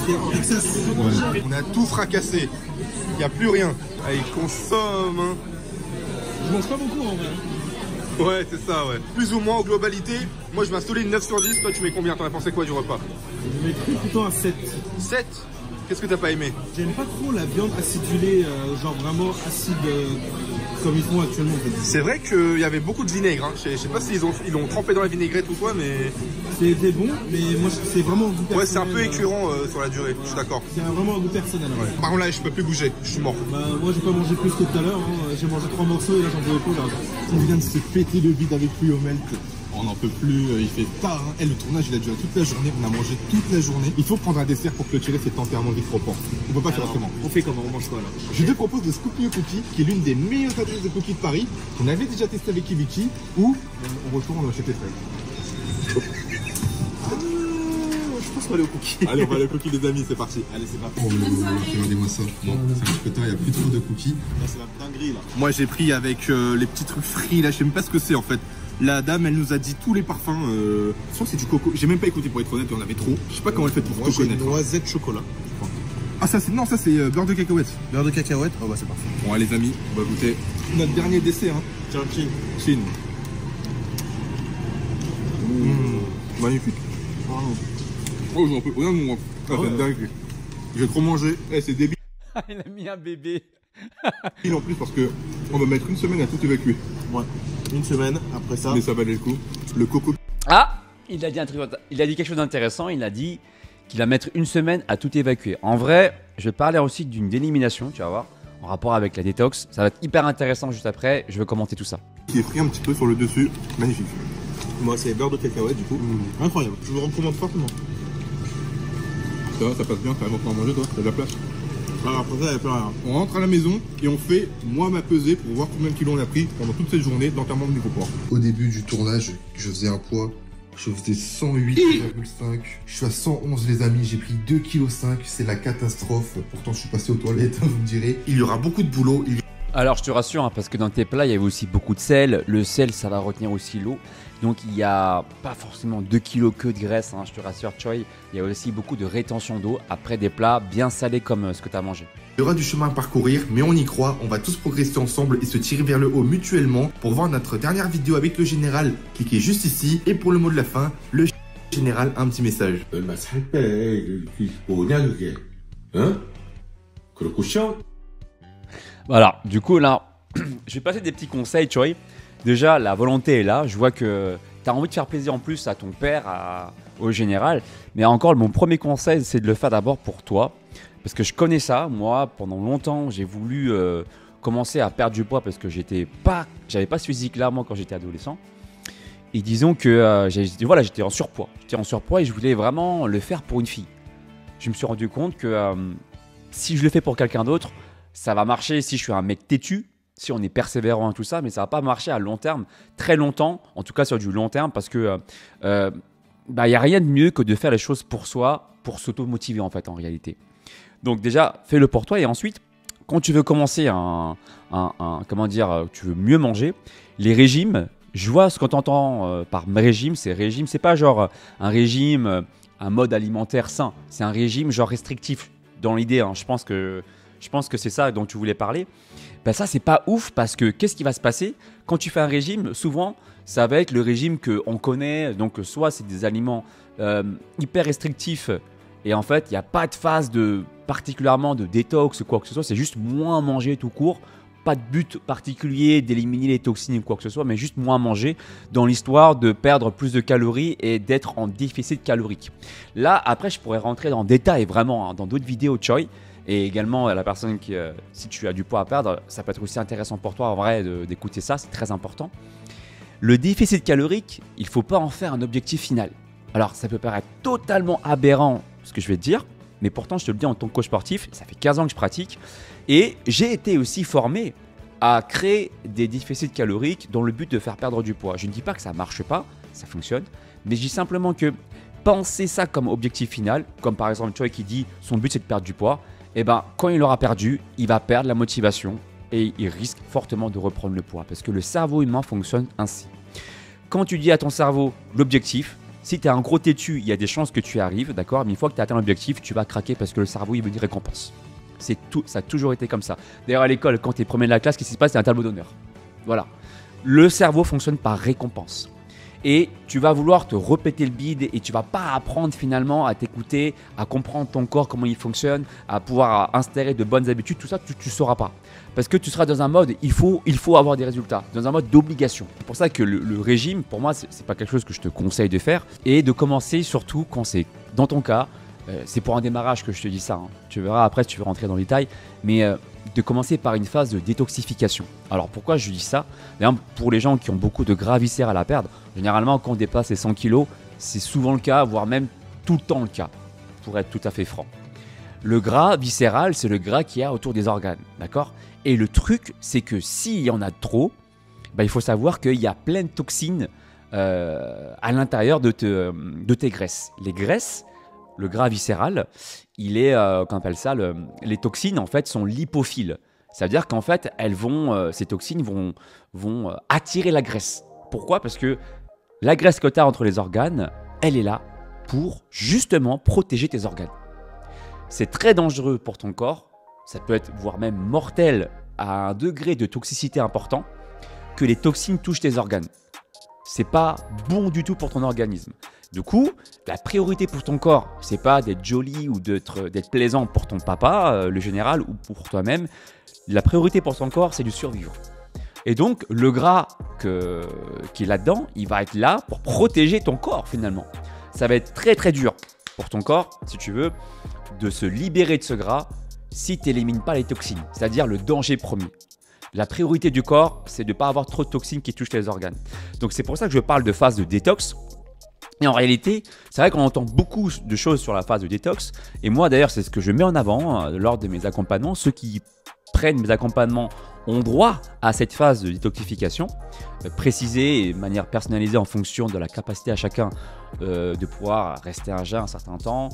Ouais. On a tout fracassé. Il n'y a plus rien. Ah, ils consomment. Hein. Je mange pas beaucoup en vrai. Ouais, c'est ça, ouais. Plus ou moins en globalité. Moi, je m'installe une 9 sur 10. Toi, tu mets combien? T'en as pensé quoi du repas? Je mettrais plutôt un 7. 7? Qu'est-ce que t'as pas aimé? J'aime pas trop la viande acidulée, genre vraiment acide comme ils font actuellement en fait. C'est vrai qu'il y avait beaucoup de vinaigre, hein. Je sais pas s'ils l'ont trempé dans la vinaigrette ou quoi, mais... C'était bon, mais moi c'est vraiment un goût personnel. Ouais, c'est un peu écurant sur la durée, je suis d'accord. C'est vraiment un goût personnel. Ouais. Par contre là, je peux plus bouger, je suis mort. Bah moi j'ai pas mangé plus que tout à l'heure, hein. J'ai mangé 3 morceaux et là j'en pouvais plus là. On vient de se péter le bide avec lui au melt. On n'en peut plus, il fait tard. Hein. Et le tournage, il a duré toute la journée. On a mangé toute la journée. Il faut prendre un dessert pour clôturer cet enterrement de trop. On peut pas faire autrement. On fait comment? On mange quoi là? Je te propose le Scoop Me Cookie, qui est l'une des meilleures adresses de cookies de Paris, qu'on avait déjà testé avec Kibichi, où on retourne chez tes frères. Je pense faut aller au cookie. Allez, on va aller au cookie, les amis, c'est parti. Allez, c'est parti. Oh, regardez-moi ça. Bon, c'est un petit peu tard, il n'y a plus trop de cookies. Là, c'est la dinguerie, là. Moi, j'ai pris avec les petits trucs frits, là, je sais même pas ce que c'est en fait. La dame, elle nous a dit tous les parfums. Je crois que c'est du coco. J'ai même pas écouté pour être honnête, il y en avait trop. Je sais pas comment elle fait pour Moi, tout j'ai connaître. noisette chocolat. Ah, ça, c'est. Non, ça, c'est beurre de cacahuète. Beurre de cacahuète. Oh, bah, c'est parfait. Bon, allez, les amis, on va goûter notre dernier dessert. Hein. Tiens, chin. Chine. Magnifique. Oh, j'en peux rien de moi. Ah, c'est dingue. J'ai trop mangé. Eh, c'est débile Il a mis un bébé. en plus parce que on va mettre une semaine à tout évacuer. Ouais. Une semaine après ça. Mais ça valait le coup. Le coco. Ah, il a dit un truc, il a dit quelque chose d'intéressant. Il a dit qu'il va mettre une semaine à tout évacuer. En vrai, je vais parler aussi d'une élimination, tu vas voir, en rapport avec la détox. Ça va être hyper intéressant juste après. Je vais commenter tout ça. Qui est pris un petit peu sur le dessus. Magnifique. Moi, c'est beurre de cacahuète, du coup. Incroyable. Je vous le recommande fortement. Ça va, ça passe bien. T'as vraiment pas à manger, toi. T'as de la place. Alors, après ça, il n'y a plus rien. On rentre à la maison et on fait moi ma pesée pour voir combien de kilos on a pris pendant toute cette journée d'enterrement de micro-poids. Au début du tournage, je faisais un poids. Je faisais 108,5. Je suis à 111 les amis, j'ai pris 2,5 kg. C'est la catastrophe. Pourtant je suis passé aux toilettes, vous me direz. Il y aura beaucoup de boulot. Alors je te rassure, hein, parce que dans tes plats, il y avait aussi beaucoup de sel. Le sel, ça va retenir aussi l'eau. Donc il n'y a pas forcément 2 kilos que de graisse, hein, je te rassure Choi. Il y a aussi beaucoup de rétention d'eau après des plats bien salés comme ce que tu as mangé. Il y aura du chemin à parcourir, mais on y croit, on va tous progresser ensemble et se tirer vers le haut mutuellement. Pour voir notre dernière vidéo avec le général, cliquez juste ici. Et pour le mot de la fin, le général a un petit message. 얼마 살 빼. 뭐냐 그게? 응? 그렇고 시험 Voilà, du coup là, je vais passer des petits conseils Choi. Déjà, la volonté est là. Je vois que tu as envie de faire plaisir en plus à ton père, au général. Mais encore, mon premier conseil, c'est de le faire d'abord pour toi. Parce que je connais ça. Moi, pendant longtemps, j'ai voulu commencer à perdre du poids parce que j'avais pas ce physique-là, moi, quand j'étais adolescent. Et disons que j'étais en surpoids. J'étais en surpoids et je voulais vraiment le faire pour une fille. Je me suis rendu compte que si je le fais pour quelqu'un d'autre, ça va marcher si je suis un mec têtu. Si on est persévérant et tout ça, mais ça va pas marcher à long terme, très longtemps, en tout cas sur du long terme, parce que y a rien de mieux que de faire les choses pour soi, pour s'auto-motiver en fait en réalité. Donc déjà, fais-le pour toi et ensuite, quand tu veux commencer tu veux mieux manger, les régimes, je vois ce qu'on t'entend par régime, c'est pas genre un régime, un mode alimentaire sain, c'est un régime genre restrictif dans l'idée, hein. Je pense que c'est ça dont tu voulais parler. Ben ça, c'est pas ouf parce que qu'est-ce qui va se passer quand tu fais un régime? Souvent, ça va être le régime qu'on connaît. Donc, soit c'est des aliments hyper restrictifs et en fait, il n'y a pas de phase particulièrement de détox ou quoi que ce soit. C'est juste moins manger tout court. Pas de but particulier d'éliminer les toxines ou quoi que ce soit, mais juste moins manger dans l'histoire de perdre plus de calories et d'être en déficit calorique. Là, après, je pourrais rentrer dans le détail vraiment dans d'autres vidéos Choi. Et également, la personne qui, si tu as du poids à perdre, ça peut être aussi intéressant pour toi en vrai d'écouter ça, c'est très important. Le déficit calorique, il ne faut pas en faire un objectif final. Alors, ça peut paraître totalement aberrant ce que je vais te dire, mais pourtant, je te le dis en tant que coach sportif, ça fait 15 ans que je pratique. Et j'ai été aussi formé à créer des déficits caloriques dans le but de faire perdre du poids. Je ne dis pas que ça ne marche pas, ça fonctionne, mais je dis simplement que penser ça comme objectif final, comme par exemple Choi qui dit son but c'est de perdre du poids, et quand il aura perdu, il va perdre la motivation et il risque fortement de reprendre le poids parce que le cerveau humain fonctionne ainsi. Quand tu dis à ton cerveau l'objectif, si tu es un gros têtu, il y a des chances que tu y arrives, d'accord, mais une fois que tu as atteint l'objectif, tu vas craquer parce que le cerveau il veut une récompense. C'est tout, ça a toujours été comme ça. D'ailleurs à l'école, quand tu es premier de la classe, qu'est-ce qui se passe? C'est un tableau d'honneur. Voilà. Le cerveau fonctionne par récompense. Et tu vas vouloir te répéter le bide et tu vas pas apprendre finalement à t'écouter, à comprendre ton corps, comment il fonctionne, à pouvoir instaurer de bonnes habitudes, tout ça, tu ne sauras pas. Parce que tu seras dans un mode, il faut avoir des résultats, dans un mode d'obligation. C'est pour ça que le régime, pour moi, c'est pas quelque chose que je te conseille de faire. Et de commencer surtout quand c'est, dans ton cas, c'est pour un démarrage que je te dis ça. Hein. Tu verras après si tu veux rentrer dans le détail. Mais de commencer par une phase de détoxification. Alors pourquoi je dis ça? D'ailleurs, pour les gens qui ont beaucoup de gras viscéral à perdre, généralement quand on dépasse les 100 kg, c'est souvent le cas, voire même tout le temps le cas, pour être tout à fait franc. Le gras viscéral, c'est le gras qu'il y a autour des organes, d'accord? Et le truc, c'est que s'il y en a trop, il faut savoir qu'il y a plein de toxines à l'intérieur de tes graisses. Les graisses, le gras viscéral, il est, qu'on appelle ça, les toxines en fait sont lipophiles. Ça veut dire qu'en fait, ces toxines vont attirer la graisse. Pourquoi? Parce que la graisse que tu as entre les organes, elle est là pour justement protéger tes organes. C'est très dangereux pour ton corps, ça peut être voire même mortel à un degré de toxicité important que les toxines touchent tes organes. C'est pas bon du tout pour ton organisme. Du coup, la priorité pour ton corps, c'est pas d'être joli ou d'être plaisant pour ton papa, le général, ou pour toi-même. La priorité pour ton corps, c'est de survivre. Et donc, le gras qui est là-dedans, il va être là pour protéger ton corps finalement. Ça va être très très dur pour ton corps, si tu veux, de se libérer de ce gras si tu n'élimines pas les toxines, c'est-à-dire le danger premier. La priorité du corps, c'est de ne pas avoir trop de toxines qui touchent les organes. Donc c'est pour ça que je parle de phase de détox. Et en réalité, c'est vrai qu'on entend beaucoup de choses sur la phase de détox. Et moi d'ailleurs, c'est ce que je mets en avant lors de mes accompagnements. Ceux qui prennent mes accompagnements ont droit à cette phase de détoxification, précisée et de manière personnalisée en fonction de la capacité à chacun de pouvoir rester un jeûne un certain temps.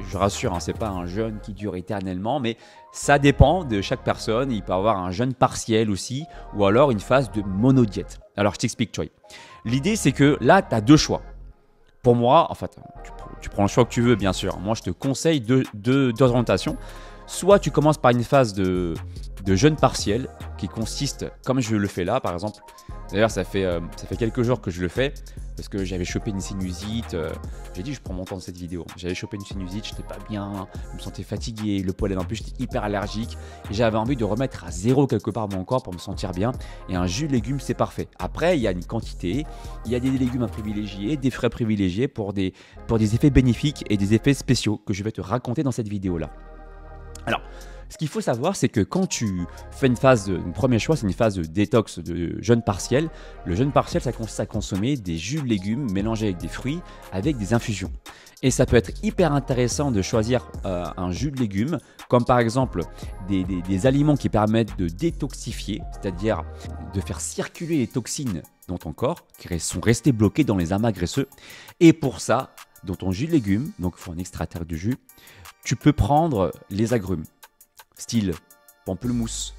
Je rassure, hein, ce n'est pas un jeûne qui dure éternellement, mais ça dépend de chaque personne. Il peut y avoir un jeûne partiel aussi, ou alors une phase de monodiète. Alors je t'explique, Choi. L'idée, c'est que là, tu as deux choix. Pour moi, en fait, tu prends le choix que tu veux, bien sûr. Moi, je te conseille deux orientations. Soit tu commences par une phase de jeûne partiel qui consiste, comme je le fais là par exemple. D'ailleurs, ça fait quelques jours que je le fais parce que j'avais chopé une sinusite. J'ai dit, je prends mon temps dans cette vidéo. J'avais chopé une sinusite, j'étais pas bien, je me sentais fatigué, le pollen en plus, j'étais hyper allergique. Et j'avais envie de remettre à zéro quelque part mon corps pour me sentir bien. Et un jus de légumes, c'est parfait. Après, il y a une quantité, il y a des légumes à privilégier, des frais privilégiés pour des effets bénéfiques et des effets spéciaux que je vais te raconter dans cette vidéo-là. Alors, ce qu'il faut savoir, c'est que quand tu fais une premier choix, c'est une phase de détox, de jeûne partiel. Le jeûne partiel, ça consiste à consommer des jus de légumes mélangés avec des fruits, avec des infusions. Et ça peut être hyper intéressant de choisir un jus de légumes, comme par exemple des aliments qui permettent de détoxifier, c'est-à-dire de faire circuler les toxines dans ton corps, qui sont restées bloquées dans les amas graisseux. Et pour ça, dans ton jus de légumes, donc il faut en extraire du jus, tu peux prendre les agrumes, style pamplemousse,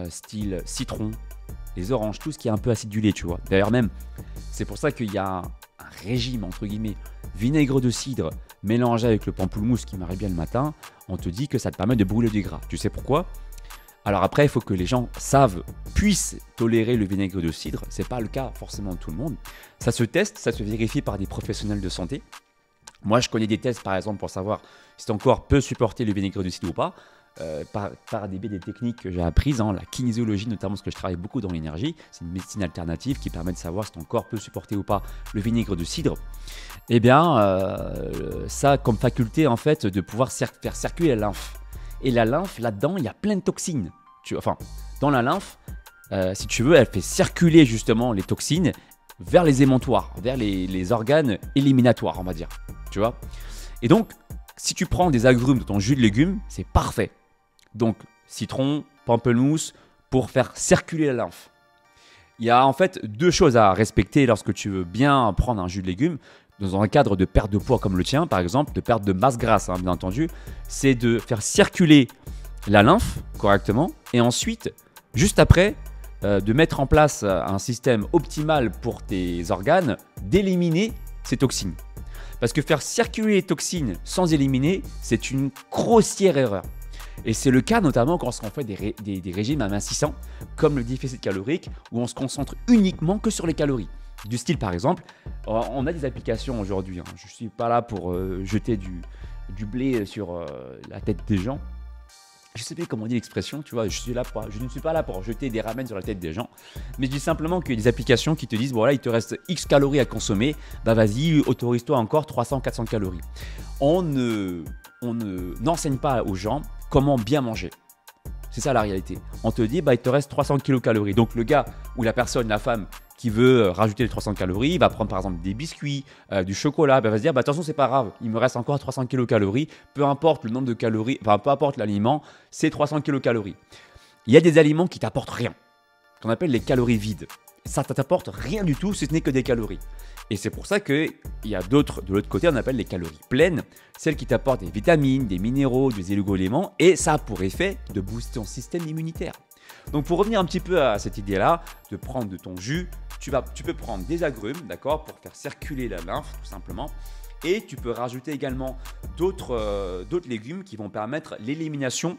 style citron, les oranges, tout ce qui est un peu acidulé, tu vois. D'ailleurs même, c'est pour ça qu'il y a un régime, entre guillemets, vinaigre de cidre mélangé avec le pamplemousse qui marie bien le matin. On te dit que ça te permet de brûler du gras. Tu sais pourquoi? Alors après, il faut que les gens puissent tolérer le vinaigre de cidre. Ce n'est pas le cas forcément de tout le monde. Ça se teste, ça se vérifie par des professionnels de santé. Moi, je connais des tests, par exemple, pour savoir si ton corps peut supporter le vinaigre de cidre ou pas, par des techniques que j'ai apprises, la kinésiologie notamment, parce que je travaille beaucoup dans l'énergie. C'est une médecine alternative qui permet de savoir si ton corps peut supporter ou pas le vinaigre de cidre. Eh bien, ça a comme faculté, en fait, de pouvoir faire circuler la lymphe. Et la lymphe, là-dedans, il y a plein de toxines. Dans la lymphe, si tu veux, elle fait circuler justement les toxines vers les émontoires, vers les organes éliminatoires, on va dire. Tu vois? Et donc, si tu prends des agrumes de ton jus de légumes, c'est parfait. Donc, citron, pamplemousse, pour faire circuler la lymphe. Il y a en fait deux choses à respecter lorsque tu veux bien prendre un jus de légumes. Dans un cadre de perte de poids comme le tien, par exemple, de perte de masse grasse, bien entendu, c'est de faire circuler la lymphe correctement et ensuite, juste après, de mettre en place un système optimal pour tes organes, d'éliminer ces toxines. Parce que faire circuler les toxines sans éliminer, c'est une grossière erreur. Et c'est le cas notamment quand on fait des régimes amincissants, comme le déficit calorique, où on se concentre uniquement que sur les calories. Du style par exemple, on a des applications aujourd'hui, je ne suis pas là pour jeter du blé sur la tête des gens. Je ne sais pas comment on dit l'expression, tu vois, je ne suis pas là pour jeter des ramen sur la tête des gens, mais je dis simplement qu'il y a des applications qui te disent, voilà, il te reste X calories à consommer, bah vas-y, autorise-toi encore 300-400 calories. On n'enseigne pas aux gens comment bien manger. C'est ça la réalité. On te dit, il te reste 300 kilocalories. Donc le gars ou la personne, la femme, qui veut rajouter les 300 calories, il va prendre par exemple des biscuits, du chocolat, il va se dire attention, c'est pas grave, il me reste encore 300 kilocalories, peu importe le nombre de calories, peu importe l'aliment, c'est 300 kilocalories. Il y a des aliments qui t'apportent rien, qu'on appelle les calories vides. ça ne t'apporte rien du tout si ce n'est que des calories. Et c'est pour ça qu'il y a d'autres, de l'autre côté, on appelle les calories pleines, celles qui t'apportent des vitamines, des minéraux, des oligo-éléments, et ça a pour effet de booster ton système immunitaire. Donc pour revenir un petit peu à cette idée-là, de prendre de ton jus, tu peux prendre des agrumes, d'accord, pour faire circuler la lymphe, tout simplement. Et tu peux rajouter également d'autres légumes qui vont permettre l'élimination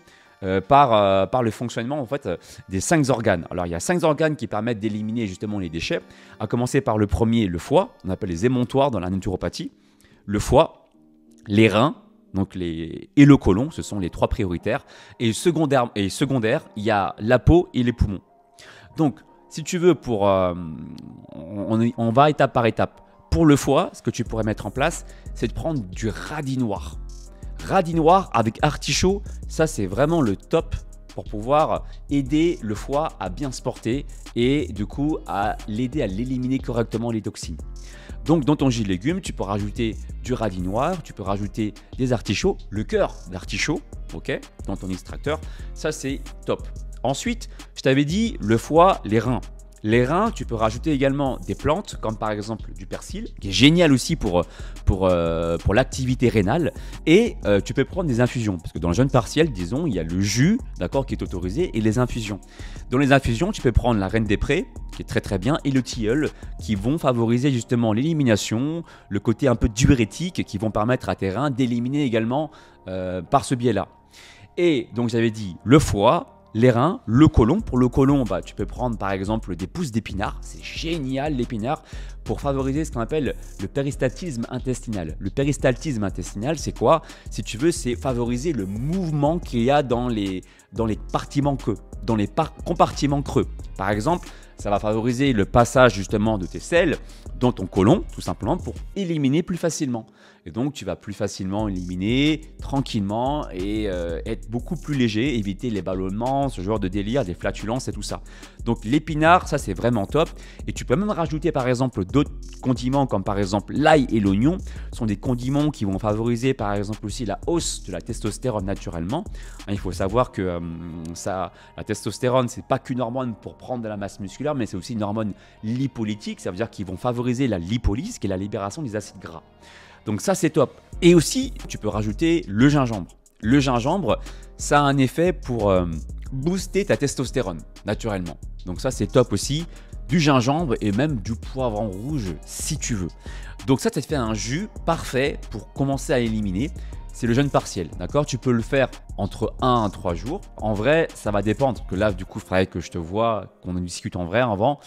par le fonctionnement en fait, des 5 organes. Alors il y a 5 organes qui permettent d'éliminer justement les déchets, à commencer par le premier, le foie, on appelle les émontoires dans la naturopathie, le foie, les reins, et le côlon, ce sont les 3 prioritaires. Et secondaire, il y a la peau et les poumons. Donc si tu veux, on va étape par étape. Pour le foie, ce que tu pourrais mettre en place, c'est de prendre du radis noir. Radis noir avec artichaut, ça c'est vraiment le top pour pouvoir aider le foie à bien se porter et du coup à l'aider à l'éliminer correctement les toxines. Donc dans ton jus de légumes, tu peux rajouter du radis noir, tu peux rajouter des artichauts, le cœur d'artichaut, ok, dans ton extracteur, ça c'est top. Ensuite, je t'avais dit le foie, les reins. Les reins, tu peux rajouter également des plantes, comme par exemple du persil, qui est génial aussi pour l'activité rénale. Et tu peux prendre des infusions, parce que dans le jeûne partiel, disons, il y a le jus, d'accord, qui est autorisé, et les infusions. Dans les infusions, tu peux prendre la reine des prés, qui est très très bien, et le tilleul, qui vont favoriser justement l'élimination, le côté un peu diurétique, qui vont permettre à tes reins d'éliminer également par ce biais-là. Et donc j'avais dit le foie, les reins, le côlon. Pour le côlon, tu peux prendre par exemple des pousses d'épinards. C'est génial l'épinard pour favoriser ce qu'on appelle le péristaltisme intestinal. Le péristaltisme intestinal, c'est quoi? Si tu veux, c'est favoriser le mouvement qu'il y a dans les compartiments creux. Par exemple, ça va favoriser le passage justement de tes selles dans ton côlon, tout simplement pour éliminer plus facilement. Et donc, tu vas plus facilement éliminer tranquillement et être beaucoup plus léger, éviter les ballonnements, ce genre de délire, des flatulences et tout ça. Donc, l'épinard, ça, c'est vraiment top. Et tu peux même rajouter, par exemple, d'autres condiments comme par exemple l'ail et l'oignon. Ce sont des condiments qui vont favoriser, par exemple, aussi la hausse de la testostérone naturellement. Il faut savoir que la testostérone, c'est pas qu'une hormone pour prendre de la masse musculaire, mais c'est aussi une hormone lipolytique. Ça veut dire qu'ils vont favoriser la lipolyse, qui est la libération des acides gras. Donc ça, c'est top. Et aussi, tu peux rajouter le gingembre. Le gingembre, ça a un effet pour booster ta testostérone, naturellement. Donc ça, c'est top aussi. Du gingembre et même du poivron rouge, si tu veux. Donc ça te fait un jus parfait pour commencer à éliminer. C'est le jeûne partiel, d'accord? Tu peux le faire entre 1 à 3 jours. En vrai, ça va dépendre. Que là, du coup, il faudrait que je te vois, qu'on en discute en vrai avant.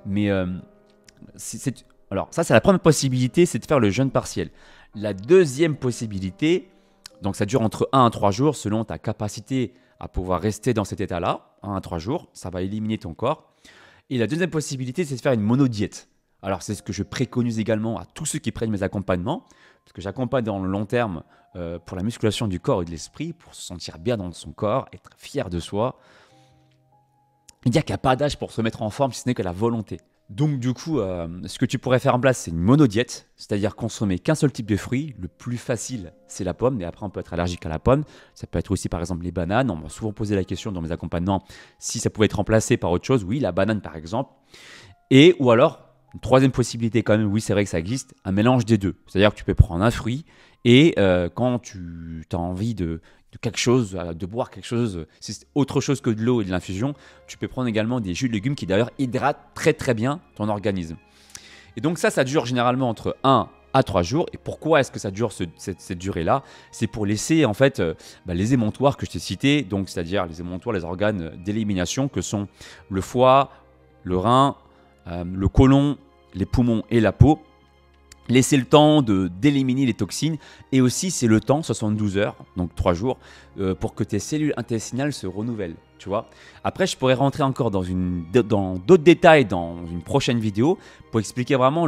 Mais alors, ça, c'est la première possibilité, c'est de faire le jeûne partiel. La deuxième possibilité, donc ça dure entre 1 à 3 jours selon ta capacité à pouvoir rester dans cet état-là. 1 à 3 jours, ça va éliminer ton corps. Et la deuxième possibilité, c'est de faire une monodiète. Alors, c'est ce que je préconise également à tous ceux qui prennent mes accompagnements, parce que j'accompagne dans le long terme pour la musculation du corps et de l'esprit, pour se sentir bien dans son corps, être fier de soi. Il n'y a qu'à pas d'âge pour se mettre en forme, si ce n'est que la volonté. Donc du coup, ce que tu pourrais faire en place, c'est une monodiète, c'est-à-dire consommer qu'un seul type de fruit. Le plus facile, c'est la pomme, mais après on peut être allergique à la pomme. Ça peut être aussi par exemple les bananes. On m'a souvent posé la question dans mes accompagnements si ça pouvait être remplacé par autre chose. Oui, la banane par exemple. Et ou alors, une troisième possibilité quand même, oui c'est vrai que ça existe, un mélange des deux. C'est-à-dire que tu peux prendre un fruit et quand tu as envie de quelque chose, de boire quelque chose, c'est autre chose que de l'eau et de l'infusion, tu peux prendre également des jus de légumes qui d'ailleurs hydratent très très bien ton organisme. Et donc ça dure généralement entre 1 à 3 jours. Et pourquoi est-ce que ça dure cette durée-là? C'est pour laisser en fait les émontoires que je t'ai cités, donc c'est-à-dire les émontoires, les organes d'élimination que sont le foie, le rein, le côlon, les poumons et la peau. Laisser le temps d'éliminer les toxines et aussi c'est le temps, 72 heures, donc 3 jours, pour que tes cellules intestinales se renouvellent, tu vois. Après, je pourrais rentrer encore dans d'autres détails dans une prochaine vidéo pour expliquer vraiment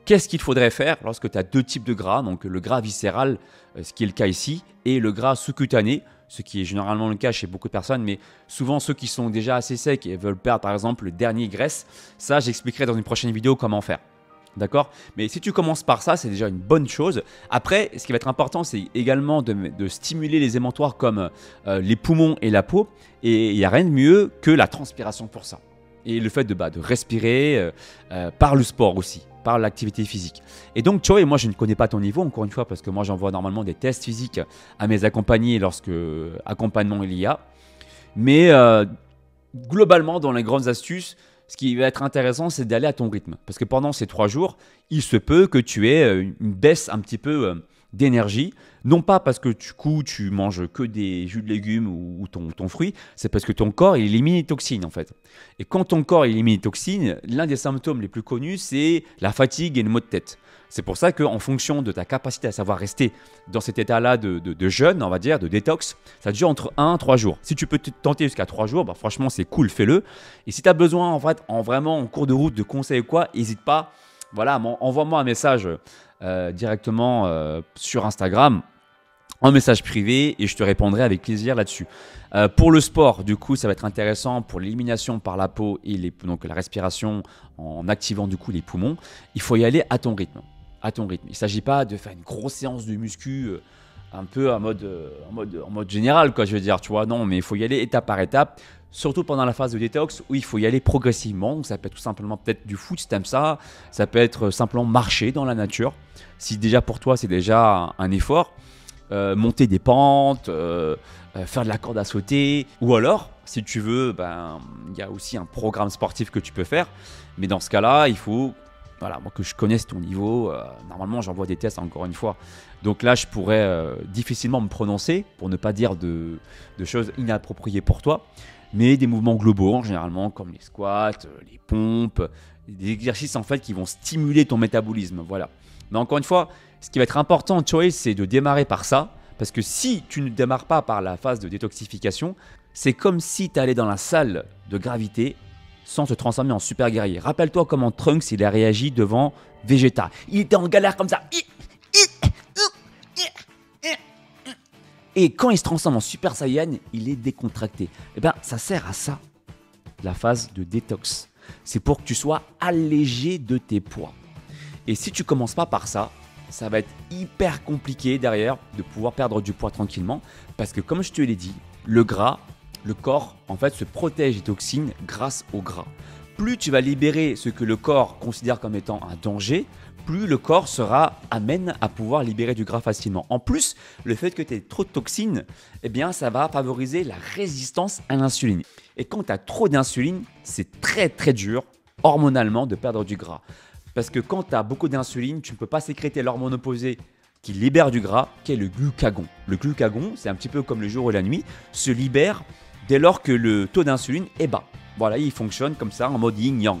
qu'est-ce qu'il faudrait faire lorsque tu as deux types de gras, donc le gras viscéral, ce qui est le cas ici, et le gras sous-cutané, ce qui est généralement le cas chez beaucoup de personnes, mais souvent ceux qui sont déjà assez secs et veulent perdre par exemple le dernier graisse, ça j'expliquerai dans une prochaine vidéo comment faire. D'accord? Mais si tu commences par ça, c'est déjà une bonne chose. Après, ce qui va être important, c'est également de stimuler les émontoires comme les poumons et la peau. Et il n'y a rien de mieux que la transpiration pour ça. Et le fait de respirer par le sport aussi, par l'activité physique. Et donc, tu vois, moi, je ne connais pas ton niveau, encore une fois, parce que moi, j'envoie normalement des tests physiques à mes accompagnés lorsque accompagnement il y a. Mais globalement, dans les grandes astuces, ce qui va être intéressant, c'est d'aller à ton rythme. Parce que pendant ces 3 jours, il se peut que tu aies une baisse un petit peu d'énergie. Non pas parce que tu manges que des jus de légumes ou ton fruit, c'est parce que ton corps il élimine les toxines en fait. Et quand ton corps élimine les toxines, l'un des symptômes les plus connus, c'est la fatigue et le maux de tête. C'est pour ça qu'en fonction de ta capacité à savoir rester dans cet état-là de jeûne, on va dire, de détox, ça dure entre 1 et 3 jours. Si tu peux te tenter jusqu'à 3 jours, bah franchement, c'est cool, fais-le. Et si tu as besoin, en fait, vraiment en cours de route de conseils ou quoi, n'hésite pas. Voilà, envoie-moi un message directement sur Instagram, en message privé, et je te répondrai avec plaisir là-dessus. Pour le sport, du coup, ça va être intéressant pour l'élimination par la peau et donc la respiration en activant du coup les poumons. Il faut y aller à ton rythme. Il ne s'agit pas de faire une grosse séance de muscu un peu en mode général, quoi, je veux dire, tu vois. Non, mais il faut y aller étape par étape, surtout pendant la phase de détox où il faut y aller progressivement. Donc, ça peut être tout simplement peut-être du foot si tu aimes ça. Ça peut être simplement marcher dans la nature. Si déjà pour toi, c'est déjà un effort. Monter des pentes, faire de la corde à sauter, ou alors, si tu veux, il y a aussi un programme sportif que tu peux faire. Mais dans ce cas-là, il faut moi que je connaisse ton niveau. Normalement, j'envoie des tests encore une fois. Donc là, je pourrais difficilement me prononcer pour ne pas dire de choses inappropriées pour toi. Mais des mouvements globaux, généralement, comme les squats, les pompes, des exercices en fait qui vont stimuler ton métabolisme. Voilà. Mais encore une fois, ce qui va être important, tu vois, c'est de démarrer par ça. Parce que si tu ne démarres pas par la phase de détoxification, c'est comme si tu allais dans la salle de gravité sans te transformer en super guerrier. Rappelle-toi comment Trunks il a réagi devant Vegeta. Il était en galère comme ça. Et quand il se transforme en Super Saiyan, il est décontracté. Et bien, ça sert à ça, la phase de détox. C'est pour que tu sois allégé de tes poids. Et si tu commences pas par ça, ça va être hyper compliqué derrière de pouvoir perdre du poids tranquillement. Parce que comme je te l'ai dit, le gras, le corps en fait se protège des toxines grâce au gras. Plus tu vas libérer ce que le corps considère comme étant un danger, plus le corps sera amène à pouvoir libérer du gras facilement. En plus, le fait que tu aies trop de toxines, eh bien, ça va favoriser la résistance à l'insuline. Et quand tu as trop d'insuline, c'est très très dur hormonalement de perdre du gras. Parce que quand tu as beaucoup d'insuline, tu ne peux pas sécréter l'hormone opposée qui libère du gras, qui est le glucagon. Le glucagon, c'est un petit peu comme le jour et la nuit, se libère dès lors que le taux d'insuline est bas. Voilà, il fonctionne comme ça en mode yin-yang.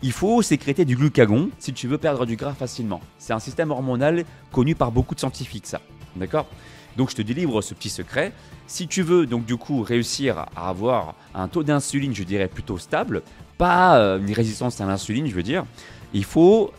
Il faut sécréter du glucagon si tu veux perdre du gras facilement. C'est un système hormonal connu par beaucoup de scientifiques, ça. D'accord ? Donc je te délivre ce petit secret. Si tu veux donc du coup réussir à avoir un taux d'insuline, je dirais plutôt stable, pas une résistance à l'insuline, je veux dire, il faut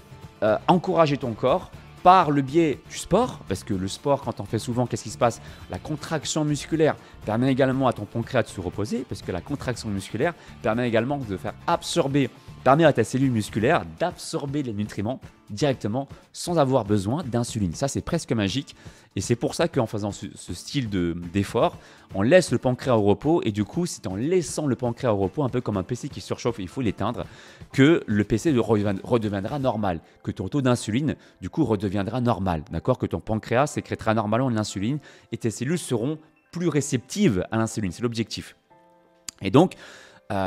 encourager ton corps par le biais du sport, parce que le sport, quand on fait souvent, qu'est-ce qui se passe? La contraction musculaire permet également à ton pancréas de se reposer, parce que la contraction musculaire permet également de faire absorber, permet à ta cellule musculaire d'absorber les nutriments directement sans avoir besoin d'insuline. Ça, c'est presque magique. Et c'est pour ça qu'en faisant ce style d'effort, on laisse le pancréas au repos. Et du coup, c'est en laissant le pancréas au repos, un peu comme un PC qui surchauffe et il faut l'éteindre, que le PC redeviendra normal, que ton taux d'insuline, du coup, redeviendra normal. D'accord? Que ton pancréas sécrétera normalement de l'insuline et tes cellules seront plus réceptives à l'insuline. C'est l'objectif. Et donc,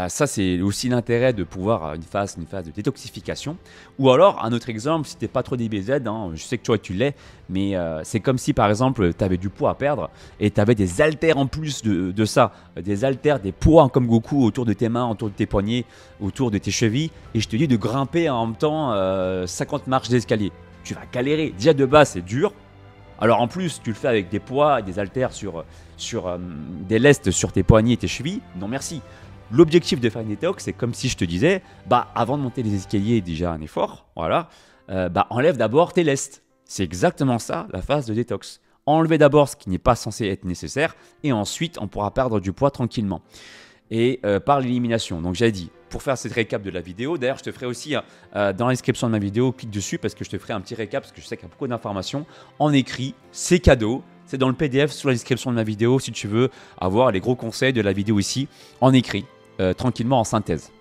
ça, c'est aussi l'intérêt de pouvoir une phase de détoxification. Ou alors, un autre exemple, si tu n'es pas trop DBZ, hein, je sais que toi, tu l'es, mais c'est comme si, par exemple, tu avais du poids à perdre et tu avais des haltères en plus de ça. Des haltères, des poids comme Goku autour de tes mains, autour de tes poignets, autour de tes chevilles. Et je te dis de grimper en même temps 50 marches d'escalier. Tu vas galérer. Déjà, de base, c'est dur. Alors, en plus, tu le fais avec des poids et des haltères sur des lestes sur tes poignets et tes chevilles. Non, merci. L'objectif de faire une détox, c'est comme si je te disais, avant de monter les escaliers, déjà un effort, voilà, enlève d'abord tes lestes. C'est exactement ça, la phase de détox. Enlever d'abord ce qui n'est pas censé être nécessaire, et ensuite, on pourra perdre du poids tranquillement. Et par l'élimination. Donc, j'ai dit, pour faire cette récap de la vidéo, d'ailleurs, je te ferai aussi, dans la description de ma vidéo, clique dessus, parce que je te ferai un petit récap, parce que je sais qu'il y a beaucoup d'informations en écrit, c'est cadeau. C'est dans le PDF sous la description de ma vidéo si tu veux avoir les gros conseils de la vidéo ici en écrit, tranquillement en synthèse.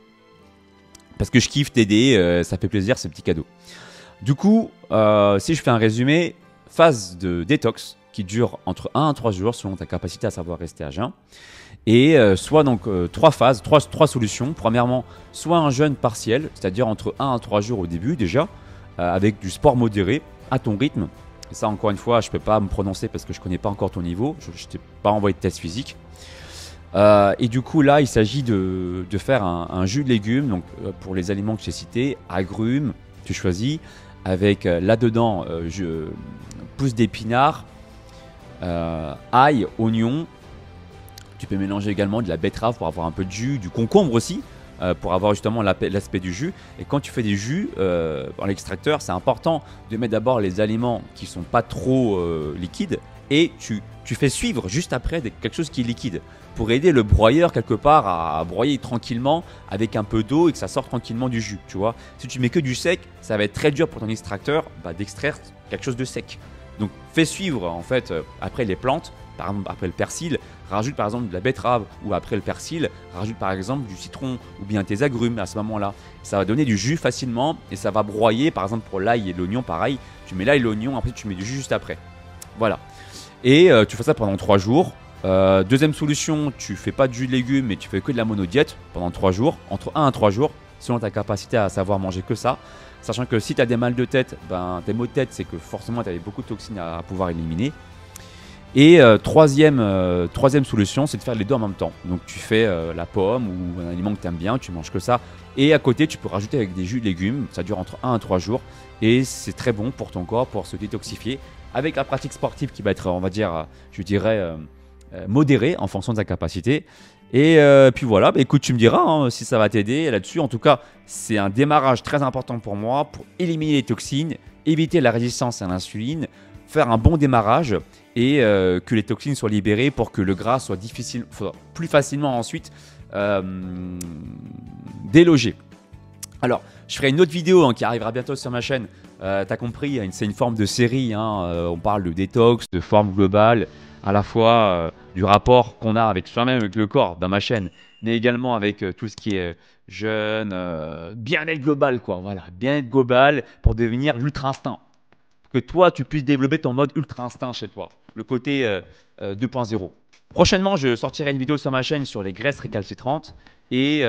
parce que je kiffe t'aider, ça fait plaisir, ce petit cadeau. Du coup, si je fais un résumé, phase de détox qui dure entre 1 à 3 jours selon ta capacité à savoir rester à jeun. Et soit donc 3 phases, 3 solutions. Premièrement, soit un jeûne partiel, c'est-à-dire entre 1 à 3 jours au début déjà, avec du sport modéré à ton rythme. Et ça, encore une fois, je ne peux pas me prononcer parce que je ne connais pas encore ton niveau. Je ne t'ai pas envoyé de test physique. Et du coup, là, il s'agit de faire un jus de légumes. Donc, pour les aliments que j'ai cités, agrumes, tu choisis, avec là-dedans, pousse d'épinards, ail, oignon. Tu peux mélanger également de la betterave pour avoir un peu de jus, du concombre aussi, pour avoir justement l'aspect du jus. Et quand tu fais des jus dans l'extracteur, c'est important de mettre d'abord les aliments qui ne sont pas trop liquides et tu fais suivre juste après quelque chose qui est liquide pour aider le broyeur quelque part à broyer tranquillement avec un peu d'eau et que ça sorte tranquillement du jus. Tu vois, si tu mets que du sec, ça va être très dur pour ton extracteur d'extraire quelque chose de sec. Donc fais suivre en fait après les plantes. Par exemple, après le persil, rajoute par exemple de la betterave ou après le persil, rajoute par exemple du citron ou bien tes agrumes à ce moment-là. Ça va donner du jus facilement et ça va broyer. Par exemple, pour l'ail et l'oignon, pareil, tu mets l'ail et l'oignon, après tu mets du jus juste après. Voilà. Et tu fais ça pendant 3 jours. Deuxième solution, tu fais pas de jus de légumes mais tu fais que de la monodiète pendant 3 jours, entre 1 à 3 jours, selon ta capacité à savoir manger que ça. Sachant que si tu as des mal de tête, tes maux de tête, c'est que forcément tu avais beaucoup de toxines à pouvoir éliminer. Et troisième solution, c'est de faire les deux en même temps. Donc tu fais la pomme ou un aliment que tu aimes bien, tu manges que ça. Et à côté, tu peux rajouter avec des jus de légumes. Ça dure entre 1 à 3 jours. Et c'est très bon pour ton corps, pour se détoxifier. Avec la pratique sportive qui va être, on va dire, je dirais, modérée en fonction de ta capacité. Et puis voilà, écoute, tu me diras hein, si ça va t'aider là-dessus. En tout cas, c'est un démarrage très important pour moi pour éliminer les toxines, éviter la résistance à l'insuline, faire un bon démarrage et que les toxines soient libérées pour que le gras soit plus facilement ensuite délogé. Alors, je ferai une autre vidéo hein, qui arrivera bientôt sur ma chaîne. T'as compris, c'est une forme de série. Hein, on parle de détox, de forme globale, à la fois du rapport qu'on a avec soi-même, avec le corps dans ma chaîne, mais également avec tout ce qui est jeûne, bien-être global, quoi. Voilà, bien-être global pour devenir l'ultra instinct. Que toi, tu puisses développer ton mode ultra instinct chez toi, le côté 2.0. Prochainement, je sortirai une vidéo sur ma chaîne sur les graisses récalcitrantes et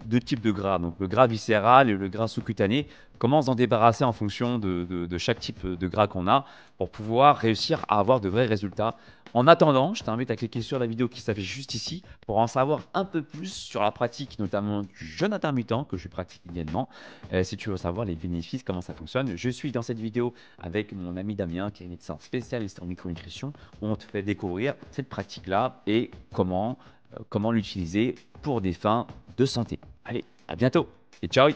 deux types de gras, donc le gras viscéral et le gras sous-cutané. Comment s'en débarrasser en fonction de chaque type de gras qu'on a pour pouvoir réussir à avoir de vrais résultats. En attendant, je t'invite à cliquer sur la vidéo qui s'affiche juste ici pour en savoir un peu plus sur la pratique, notamment du jeûne intermittent que je pratique quotidiennement. Si tu veux savoir les bénéfices, comment ça fonctionne, je suis dans cette vidéo avec mon ami Damien, qui est médecin spécialiste en micronutrition, où on te fait découvrir cette pratique-là et comment l'utiliser pour des fins de santé. Allez, à bientôt et ciao. Je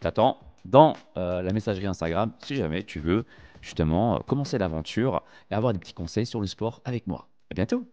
t'attends dans la messagerie Instagram si jamais tu veux justement commencer l'aventure et avoir des petits conseils sur le sport avec moi. À bientôt.